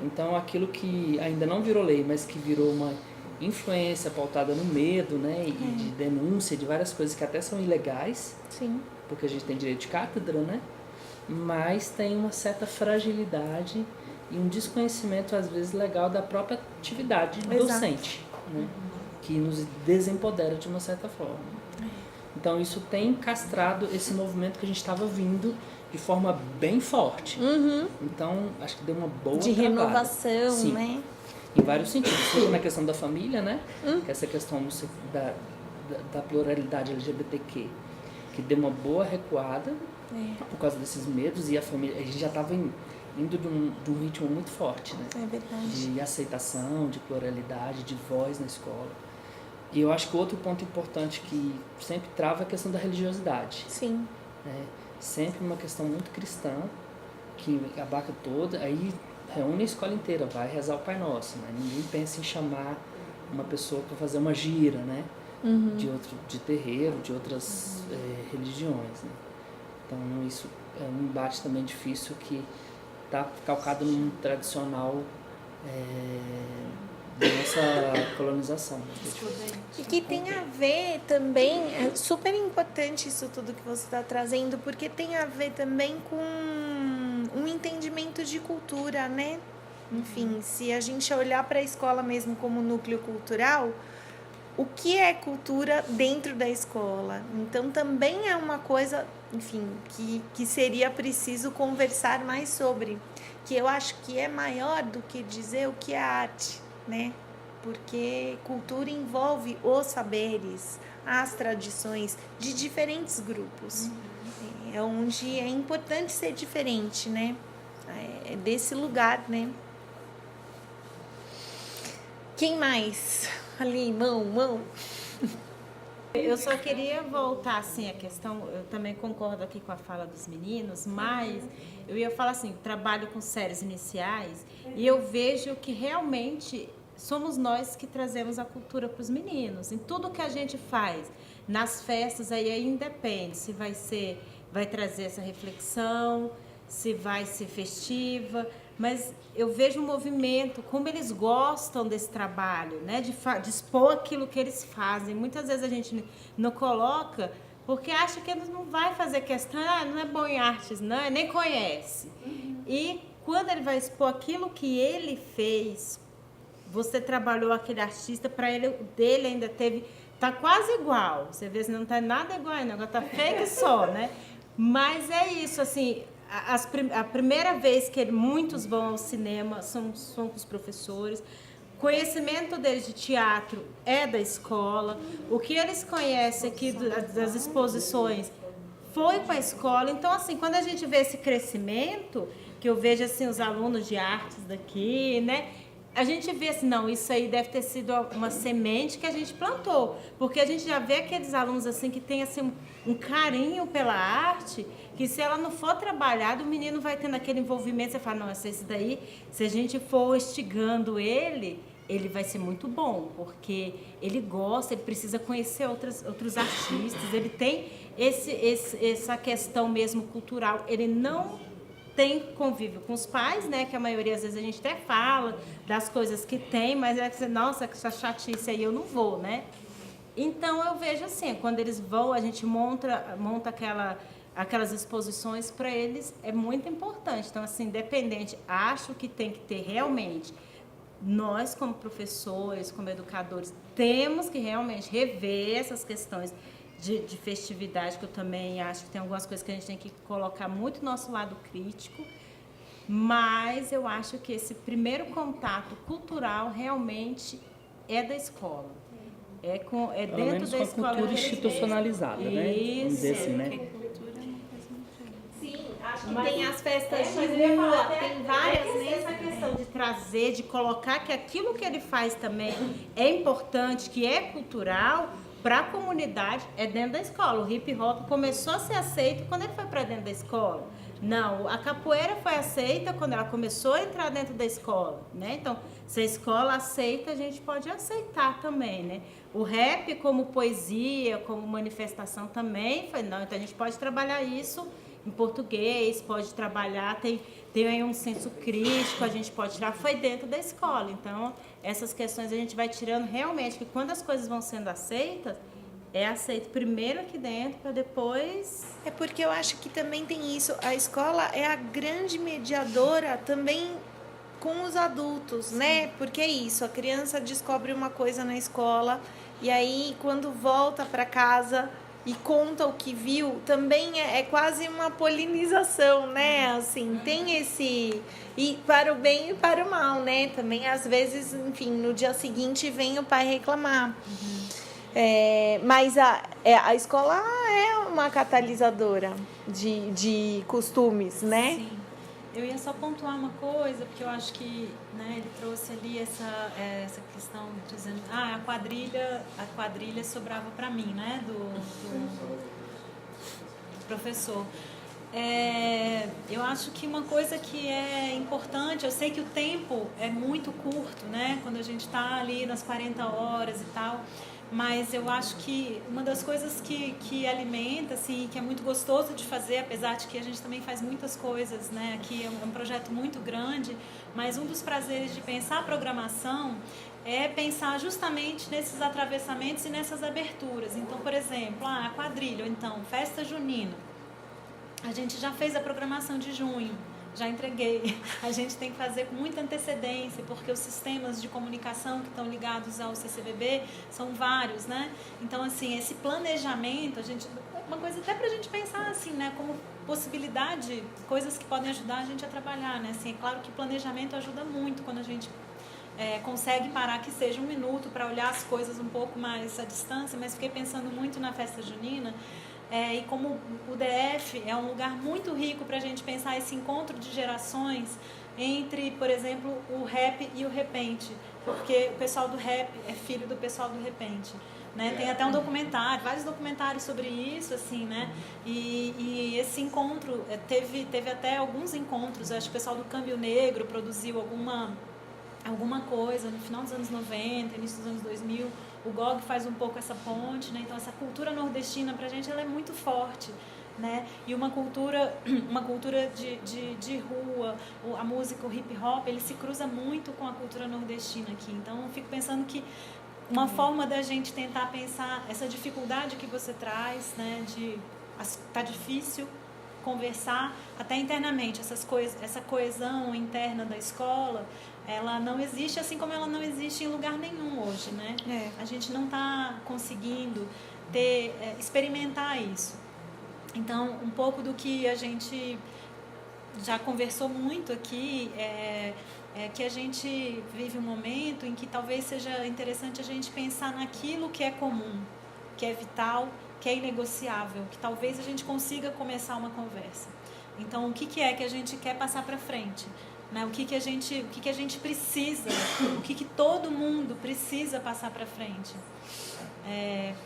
Então, aquilo que ainda não virou lei, mas que virou uma influência pautada no medo, né, e de denúncia de várias coisas que até são ilegais, Sim. porque a gente tem direito de cátedra, né, mas tem uma certa fragilidade e um desconhecimento, às vezes, legal da própria atividade docente, né, que nos desempodera de uma certa forma. Então, isso tem castrado esse movimento que a gente estava vindo de forma bem forte. Então, acho que deu uma boa De travada. renovação, Sim. né? Em vários sentidos, seja na questão da família, né? Que essa questão da pluralidade LGBTQ, que deu uma boa recuada por causa desses medos, e a família, a gente já estava indo de um ritmo muito forte, né? É verdade. De aceitação, de pluralidade, de voz na escola. E eu acho que outro ponto importante que sempre trava é a questão da religiosidade. Sim. Né? Sempre uma questão muito cristã, que abarca toda, aí reúne a escola inteira, vai rezar o Pai Nosso, né? Ninguém pensa em chamar uma pessoa para fazer uma gira, né? De terreiro, de outras religiões, né? Então isso é um embate também difícil que está calcado num tradicional da nossa colonização. E que tem a ver também, é super importante isso tudo que você está trazendo, porque tem a ver também com um entendimento de cultura, né? Enfim, se a gente olhar para a escola mesmo como núcleo cultural, o que é cultura dentro da escola? Então também é uma coisa, enfim, que seria preciso conversar mais sobre, que eu acho que é maior do que dizer o que é arte, né? Porque cultura envolve os saberes, as tradições de diferentes grupos. É onde é importante ser diferente, né? É desse lugar, né? Quem mais? Ali, mão. Eu só queria voltar assim a questão, eu também concordo aqui com a fala dos meninos, mas eu ia falar assim, trabalho com séries iniciais e eu vejo que realmente somos nós que trazemos a cultura para os meninos. Em tudo que a gente faz, nas festas aí independe se vai trazer essa reflexão, se vai ser festiva, mas eu vejo um movimento, como eles gostam desse trabalho, né? De expor aquilo que eles fazem. Muitas vezes a gente não coloca porque acha que eles não vai fazer questão, não é bom em artes, não, nem conhece. E quando ele vai expor aquilo que ele fez, você trabalhou aquele artista, para ele, o dele ainda tá quase igual. Você vê se não tá nada igual, não, agora tá fake só, né? Mas é isso, assim, a primeira vez que muitos vão ao cinema são com os professores. Conhecimento deles de teatro é da escola. O que eles conhecem aqui das exposições foi com a escola. Então, assim, quando a gente vê esse crescimento, que eu vejo assim os alunos de artes daqui, né? A gente vê assim, não, isso aí deve ter sido uma semente que a gente plantou, porque a gente já vê aqueles alunos assim que tem assim um carinho pela arte, que se ela não for trabalhada, o menino vai tendo aquele envolvimento, você fala, não, esse daí, se a gente for instigando ele vai ser muito bom, porque ele gosta, ele precisa conhecer outros artistas, ele tem essa questão mesmo cultural, ele não tem convívio com os pais, né? Que a maioria, às vezes, a gente até fala das coisas que tem, mas é que, nossa, essa chatice aí eu não vou, né? Então, eu vejo assim, quando eles vão, a gente monta aquelas exposições para eles, é muito importante. Então, assim, independente, acho que tem que ter realmente, nós como professores, como educadores, temos que realmente rever essas questões de festividade, que eu também acho que tem algumas coisas que a gente tem que colocar muito no nosso lado crítico, mas eu acho que esse primeiro contato cultural realmente é da escola. É dentro da escola. Cultura institucionalizada, né? Vamos dizer assim, né? Sim, acho que tem as festas de rua, tem várias, né? Essa questão de trazer, de colocar que aquilo que ele faz também é importante, que é cultural, para a comunidade, é dentro da escola. O hip hop começou a ser aceito quando ele foi para dentro da escola. Não, a capoeira foi aceita quando ela começou a entrar dentro da escola, né? Então, se a escola aceita, a gente pode aceitar também, né? O rap como poesia, como manifestação também foi, não, então a gente pode trabalhar isso em português, pode trabalhar, tem aí um senso crítico, a gente pode tirar, foi dentro da escola. Então, essas questões a gente vai tirando realmente, que quando as coisas vão sendo aceitas, é aceito primeiro aqui dentro, para depois... É porque eu acho que também tem isso, a escola é a grande mediadora também com os adultos, né? Porque é isso, a criança descobre uma coisa na escola e aí quando volta para casa e conta o que viu, também é quase uma polinização, né? Assim, tem esse... E para o bem e para o mal, né? Também, às vezes, enfim, no dia seguinte vem o pai reclamar. Mas a escola é uma catalisadora de costumes, né? Sim. Eu ia só pontuar uma coisa, porque eu acho que, né, ele trouxe ali essa questão dizendo, a quadrilha sobrava para mim, né, do professor. Eu acho que uma coisa que é importante, eu sei que o tempo é muito curto, né, quando a gente está ali nas 40 horas e tal, mas eu acho que uma das coisas que alimenta, assim, que é muito gostoso de fazer, apesar de que a gente também faz muitas coisas, né? Aqui é um projeto muito grande, mas um dos prazeres de pensar a programação é pensar justamente nesses atravessamentos e nessas aberturas. Então, por exemplo, a quadrilha, ou então festa junina. A gente já fez a programação de junho. Já entreguei. A gente tem que fazer com muita antecedência, porque os sistemas de comunicação que estão ligados ao CCBB são vários, né? Então, assim, esse planejamento, uma coisa até para a gente pensar, assim, né? Como possibilidade, coisas que podem ajudar a gente a trabalhar, né? Assim, é claro que o planejamento ajuda muito quando a gente consegue parar que seja um minuto para olhar as coisas um pouco mais à distância, mas fiquei pensando muito na festa junina. E como o DF é um lugar muito rico para a gente pensar esse encontro de gerações entre, por exemplo, o rap e o repente, porque o pessoal do rap é filho do pessoal do repente. né? Tem até um documentário, vários documentários sobre isso, assim, né? E esse encontro, teve até alguns encontros, acho que o pessoal do Câmbio Negro produziu alguma coisa no final dos anos 90, início dos anos 2000, o GOG faz um pouco essa ponte, né? Então essa cultura nordestina pra gente ela é muito forte, né? E uma cultura de rua, a música, o hip hop, ele se cruza muito com a cultura nordestina aqui. Então eu fico pensando que uma forma da gente tentar pensar essa dificuldade que você traz, né? Tá difícil conversar até internamente, essa coesão interna da escola, ela não existe, assim como ela não existe em lugar nenhum hoje, né? A gente não está conseguindo experimentar isso. Então, um pouco do que a gente já conversou muito aqui é que a gente vive um momento em que talvez seja interessante a gente pensar naquilo que é comum, que é vital, que é inegociável, que talvez a gente consiga começar uma conversa. Então, o que é que a gente quer passar para frente? Né? O que a gente precisa, o que todo mundo precisa passar para frente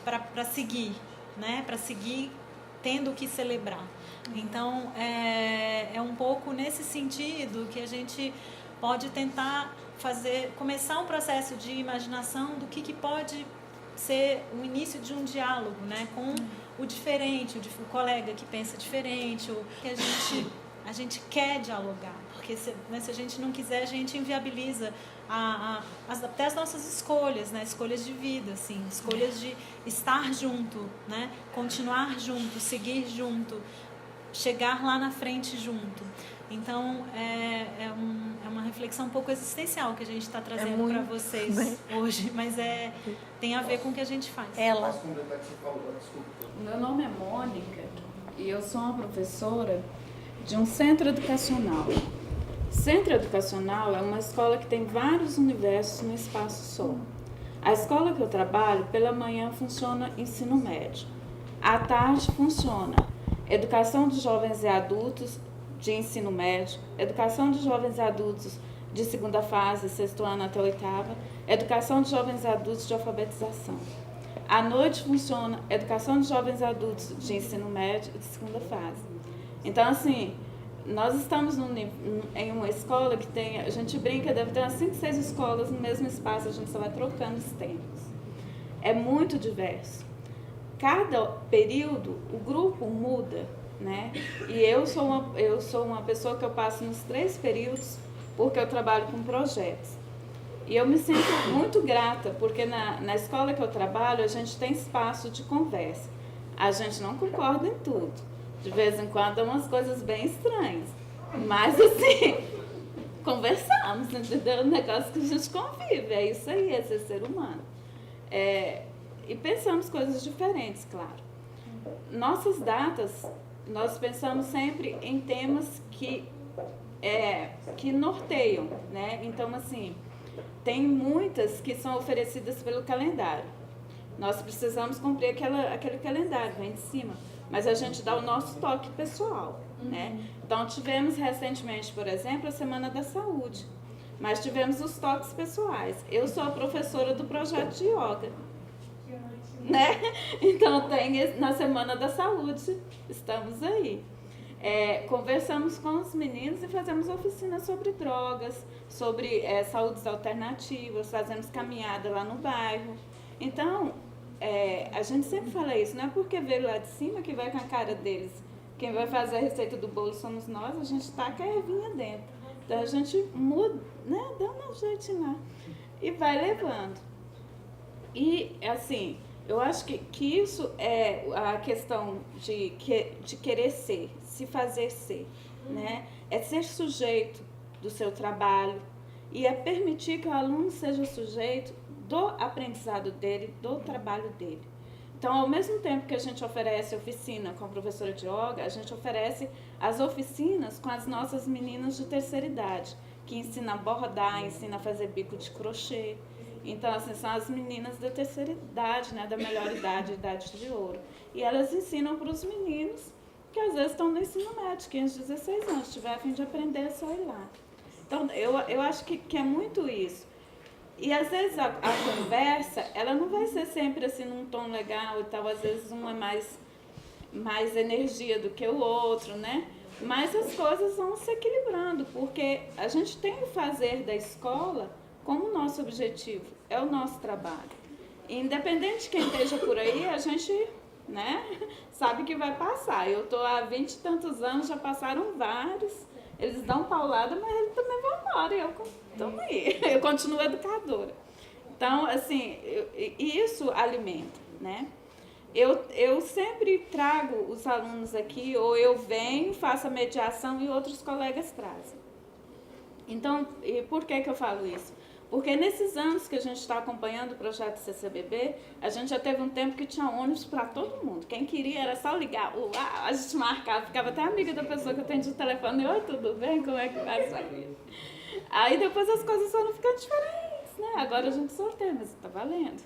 para seguir, né? Para seguir tendo o que celebrar. Então, é um pouco nesse sentido que a gente pode tentar começar um processo de imaginação do que pode ser o início de um diálogo, né? Com o diferente, o colega que pensa diferente, o que a gente quer dialogar, porque se a gente não quiser, a gente inviabiliza até as nossas escolhas, né? Escolhas de vida, assim, escolhas de estar junto, né? Continuar junto, seguir junto, chegar lá na frente junto. Então, é uma reflexão um pouco existencial que a gente está trazendo para vocês hoje, mas tem a ver com o que a gente faz. Ela. Meu nome é Mônica e eu sou uma professora de um centro educacional. Centro educacional é uma escola que tem vários universos no espaço só. A escola que eu trabalho, pela manhã funciona ensino médio. À tarde funciona educação de jovens e adultos de ensino médio, educação de jovens e adultos de segunda fase, sexto ano até oitava, educação de jovens e adultos de alfabetização. À noite funciona educação de jovens e adultos de ensino médio de segunda fase. Então, assim, nós estamos em uma escola que tem, a gente brinca, deve ter umas 5, 6 escolas no mesmo espaço, a gente só vai trocando os tempos. É muito diverso. Cada período, o grupo muda, né? E eu sou uma pessoa que eu passo nos 3 períodos porque eu trabalho com projetos. E eu me sinto muito grata, porque na escola que eu trabalho, a gente tem espaço de conversa. A gente não concorda em tudo. De vez em quando, é umas coisas bem estranhas. Mas, assim, conversamos, entendeu? Um negócio que a gente convive. É isso aí, é ser humano. E pensamos coisas diferentes, claro. Nossas datas, nós pensamos sempre em temas que norteiam, né? Então, assim, tem muitas que são oferecidas pelo calendário. Nós precisamos cumprir aquele calendário, vem de cima. Mas a gente dá o nosso toque pessoal, né? Então, tivemos recentemente, por exemplo, a Semana da Saúde. Mas tivemos os toques pessoais. Eu sou a professora do projeto de yoga, né? Então, tem na Semana da Saúde, estamos aí. Conversamos com os meninos e fazemos oficinas sobre drogas, sobre saúdes alternativas, fazemos caminhada lá no bairro. Então, a gente sempre fala isso, não é porque veio lá de cima que vai com a cara deles. Quem vai fazer a receita do bolo somos nós, a gente taca a ervinha dentro. Então, a gente muda, né? Dá um jeitinho lá e vai levando. E, assim, eu acho que isso é a questão de querer ser, se fazer ser, né? É ser sujeito do seu trabalho e é permitir que o aluno seja sujeito do aprendizado dele, do trabalho dele. Então, ao mesmo tempo que a gente oferece oficina com a professora de yoga, a gente oferece as oficinas com as nossas meninas de terceira idade, que ensina a bordar, ensina a fazer bico de crochê. Então, assim, são as meninas da terceira idade, né, da melhor idade, idade de ouro. E elas ensinam para os meninos que às vezes estão no ensino médio, 15, 16 anos, se tiver a fim de aprender, é só ir lá. Então, eu acho que é muito isso. E às vezes a conversa, ela não vai ser sempre assim num tom legal e tal, às vezes uma mais energia do que o outro, né? Mas as coisas vão se equilibrando, porque a gente tem que fazer da escola como nosso objetivo, é o nosso trabalho. Independente de quem esteja por aí, a gente, né, sabe que vai passar. Eu estou há 20 e tantos anos, já passaram vários, eles dão paulada, mas eles também vão embora, e eu estou aí, eu continuo educadora. Então, assim, isso alimenta, né? Eu sempre trago os alunos aqui, ou eu venho, faço a mediação e outros colegas trazem. Então, e por que eu falo isso? Porque nesses anos que a gente está acompanhando o projeto CCBB, a gente já teve um tempo que tinha ônibus para todo mundo. Quem queria era só ligar, a gente marcava, ficava até amiga da pessoa que atendia o telefone. Oi, tudo bem? Como é que vai a sua vida? Aí depois as coisas foram ficando diferentes, né? Agora a gente sorteia, mas está valendo.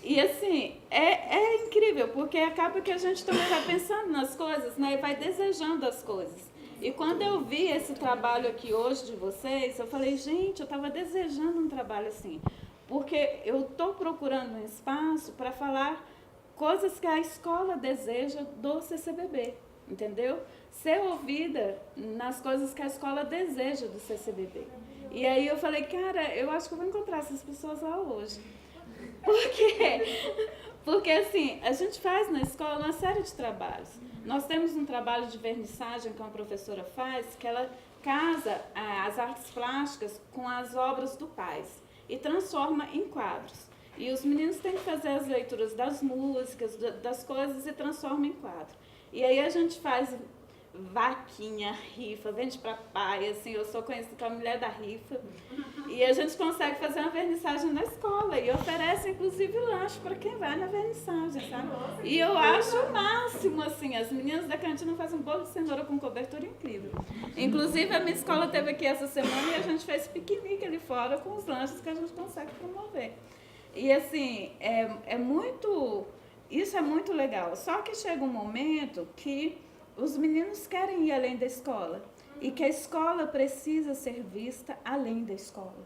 E assim, é incrível, porque acaba que a gente também vai pensando nas coisas, né? E vai desejando as coisas. E quando eu vi esse trabalho aqui hoje de vocês, eu falei, gente, eu estava desejando um trabalho assim. Porque eu estou procurando um espaço para falar coisas que a escola deseja do CCBB, entendeu? Ser ouvida nas coisas que a escola deseja do CCBB. E aí eu falei, cara, eu acho que eu vou encontrar essas pessoas lá hoje. Por quê? Porque, assim, a gente faz na escola uma série de trabalhos. Nós temos um trabalho de vernissagem que uma professora faz, que ela casa as artes plásticas com as obras do Paz e transforma em quadros. E os meninos têm que fazer as leituras das músicas, das coisas e transforma em quadro. E aí a gente faz vaquinha, rifa, vende para pai, assim, eu sou conhecida como a mulher da rifa. E a gente consegue fazer uma vernissagem na escola e oferece, inclusive, lanche para quem vai na vernissagem, sabe? E eu acho o máximo, assim, as meninas da cantina fazem um bolo de cenoura com cobertura incrível. Inclusive, a minha escola esteve aqui essa semana e a gente fez piquenique ali fora com os lanches que a gente consegue promover. E, assim, isso é muito legal. Só que chega um momento que os meninos querem ir além da escola e que a escola precisa ser vista além da escola.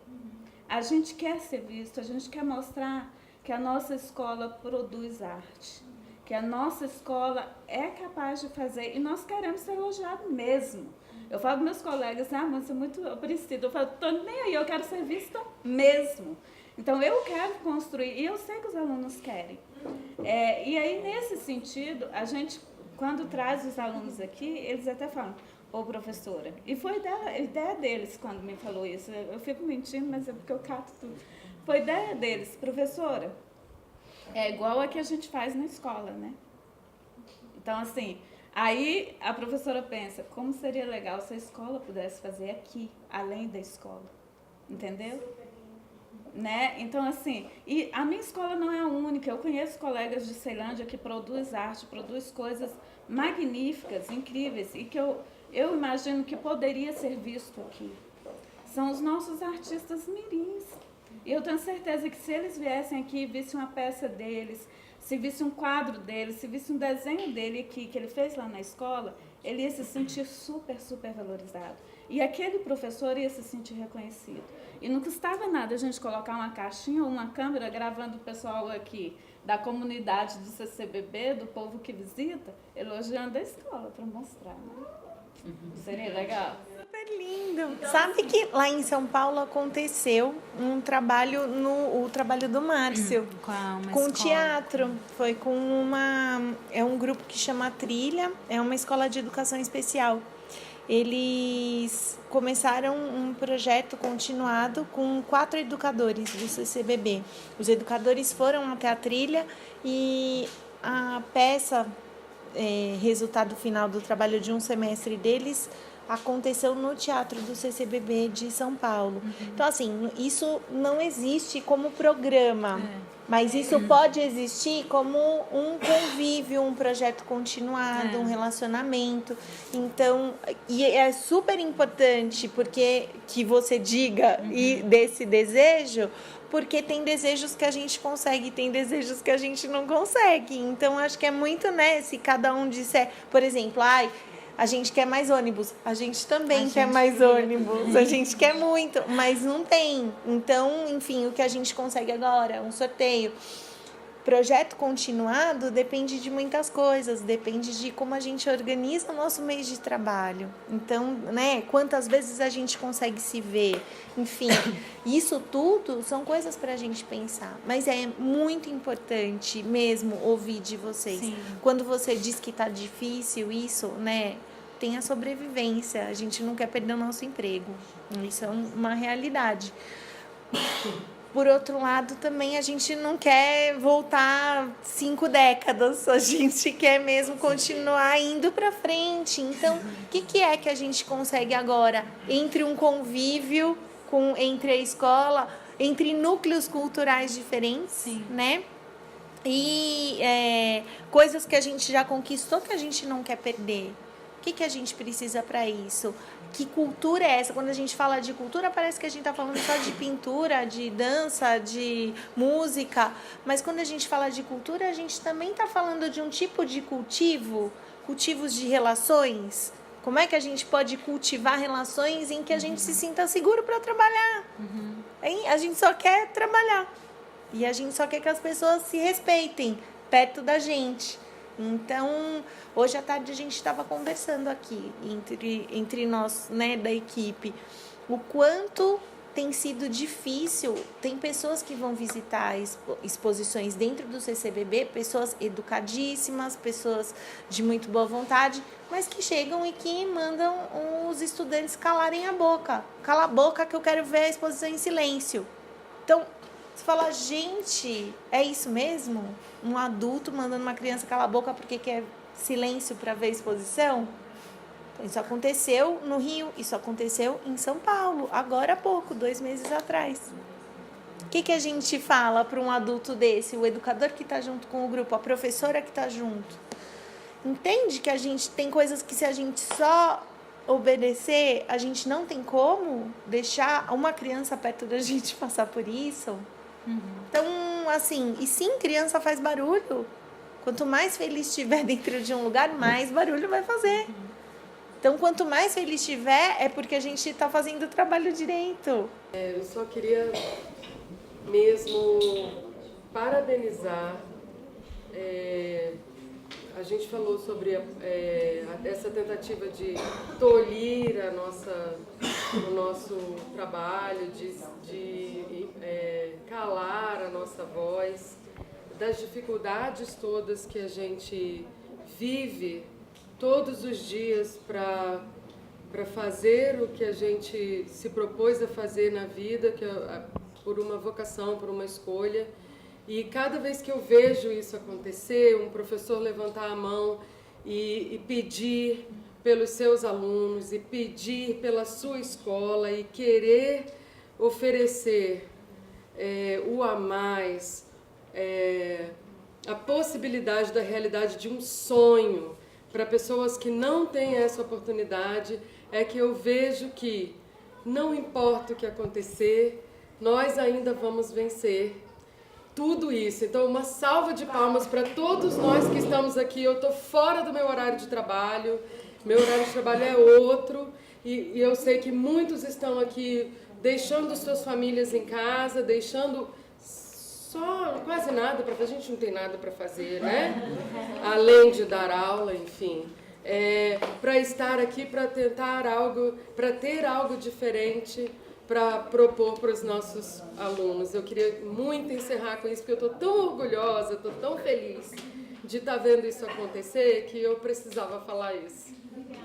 A gente quer ser visto, a gente quer mostrar que a nossa escola produz arte, que a nossa escola é capaz de fazer, e nós queremos ser elogiados mesmo. Eu falo para meus colegas, mas você é muito parecida. Eu falo, tô nem aí, eu quero ser vista mesmo. Então, eu quero construir, e eu sei que os alunos querem. E aí, nesse sentido, a gente, quando traz os alunos aqui, eles até falam, ô professora, e foi ideia deles quando me falou isso, eu fico mentindo, mas é porque eu cato tudo. Foi ideia deles, professora, é igual a que a gente faz na escola, né? Então, assim, aí a professora pensa, como seria legal se a escola pudesse fazer aqui, além da escola, entendeu? Né? Então, assim, e a minha escola não é a única, eu conheço colegas de Ceilândia que produz arte, produz coisas magníficas, incríveis, e que eu imagino que poderia ser visto aqui. São os nossos artistas mirins. E eu tenho certeza que se eles viessem aqui e vissem uma peça deles, se visse um quadro dele, se visse um desenho dele aqui, que ele fez lá na escola, ele ia se sentir super, super valorizado. E aquele professor ia se sentir reconhecido. E não custava nada a gente colocar uma caixinha ou uma câmera gravando o pessoal aqui da comunidade do CCBB, do povo que visita, elogiando a escola para mostrar, né? Seria legal? Super lindo. Sabe que lá em São Paulo aconteceu um trabalho, o trabalho do Márcio, com teatro. Foi com um grupo que chama Trilha, é uma escola de educação especial. Eles começaram um projeto continuado com 4 educadores do CCBB. Os educadores foram até a Trilha e a peça, resultado final do trabalho de um semestre deles, aconteceu no Teatro do CCBB de São Paulo. Então, assim, isso não existe como programa, mas isso pode existir como um convívio, um projeto continuado, um relacionamento. Então, e é super importante porque que você diga e desse desejo, porque tem desejos que a gente consegue, tem desejos que a gente não consegue. Então, acho que é muito, né, se cada um disser, por exemplo, A gente quer mais ônibus. A gente também quer mais ônibus. A gente quer muito, mas não tem. Então, enfim, o que a gente consegue agora? Um sorteio. Projeto continuado depende de muitas coisas, depende de como a gente organiza o nosso mês de trabalho. Então, né, quantas vezes a gente consegue se ver, enfim, isso tudo são coisas para a gente pensar. Mas é muito importante mesmo ouvir de vocês. Sim. Quando você diz que está difícil isso, né, tem a sobrevivência, a gente não quer perder o nosso emprego. Isso é uma realidade. Por outro lado, também a gente não quer voltar 5 décadas, a gente quer mesmo continuar indo para frente. Então, o que é que a gente consegue agora? Entre um convívio entre a escola, entre núcleos culturais diferentes, Sim. né? E coisas que a gente já conquistou que a gente não quer perder. O que a gente precisa para isso? Que cultura é essa? Quando a gente fala de cultura, parece que a gente está falando só de pintura, de dança, de música. Mas quando a gente fala de cultura, a gente também está falando de um tipo de cultivos de relações. Como é que a gente pode cultivar relações em que a gente se sinta seguro para trabalhar? Hein? A gente só quer trabalhar. E a gente só quer que as pessoas se respeitem perto da gente. Então, hoje à tarde a gente estava conversando aqui entre nós, né, da equipe, o quanto tem sido difícil. Tem pessoas que vão visitar exposições dentro do CCBB, pessoas educadíssimas, pessoas de muito boa vontade, mas que chegam e que mandam os estudantes calarem a boca. Cala a boca que eu quero ver a exposição em silêncio. Então, você fala, gente, é isso mesmo? Um adulto mandando uma criança calar a boca porque quer silêncio para ver a exposição? Então, isso aconteceu no Rio, isso aconteceu em São Paulo, agora há pouco, 2 meses atrás. O que a gente fala para um adulto desse? O educador que está junto com o grupo, a professora que está junto. Entende que a gente tem coisas que se a gente só obedecer, a gente não tem como deixar uma criança perto da gente passar por isso? Então, assim, e sim, criança faz barulho. Quanto mais feliz estiver dentro de um lugar, mais barulho vai fazer. Então, quanto mais feliz estiver, é porque a gente está fazendo o trabalho direito. Eu só queria mesmo parabenizar. A gente falou sobre essa tentativa de tolir o nosso trabalho, de calar a nossa voz, das dificuldades todas que a gente vive todos os dias para fazer o que a gente se propôs a fazer na vida, que por uma vocação, por uma escolha. E cada vez que eu vejo isso acontecer, um professor levantar a mão e pedir pelos seus alunos, e pedir pela sua escola, e querer oferecer o a mais, a possibilidade da realidade de um sonho para pessoas que não têm essa oportunidade, é que eu vejo que, não importa o que acontecer, nós ainda vamos vencer tudo isso. Então, uma salva de palmas para todos nós que estamos aqui. Eu estou fora do meu horário de trabalho, meu horário de trabalho é outro, e eu sei que muitos estão aqui deixando suas famílias em casa, deixando só quase nada para fazer. A gente não tem nada para fazer, né? Além de dar aula, enfim. Para estar aqui, para tentar algo, para ter algo diferente, para propor para os nossos alunos. Eu queria muito encerrar com isso, porque eu estou tão orgulhosa, estou tão feliz de estar vendo isso acontecer, que eu precisava falar isso. Obrigada.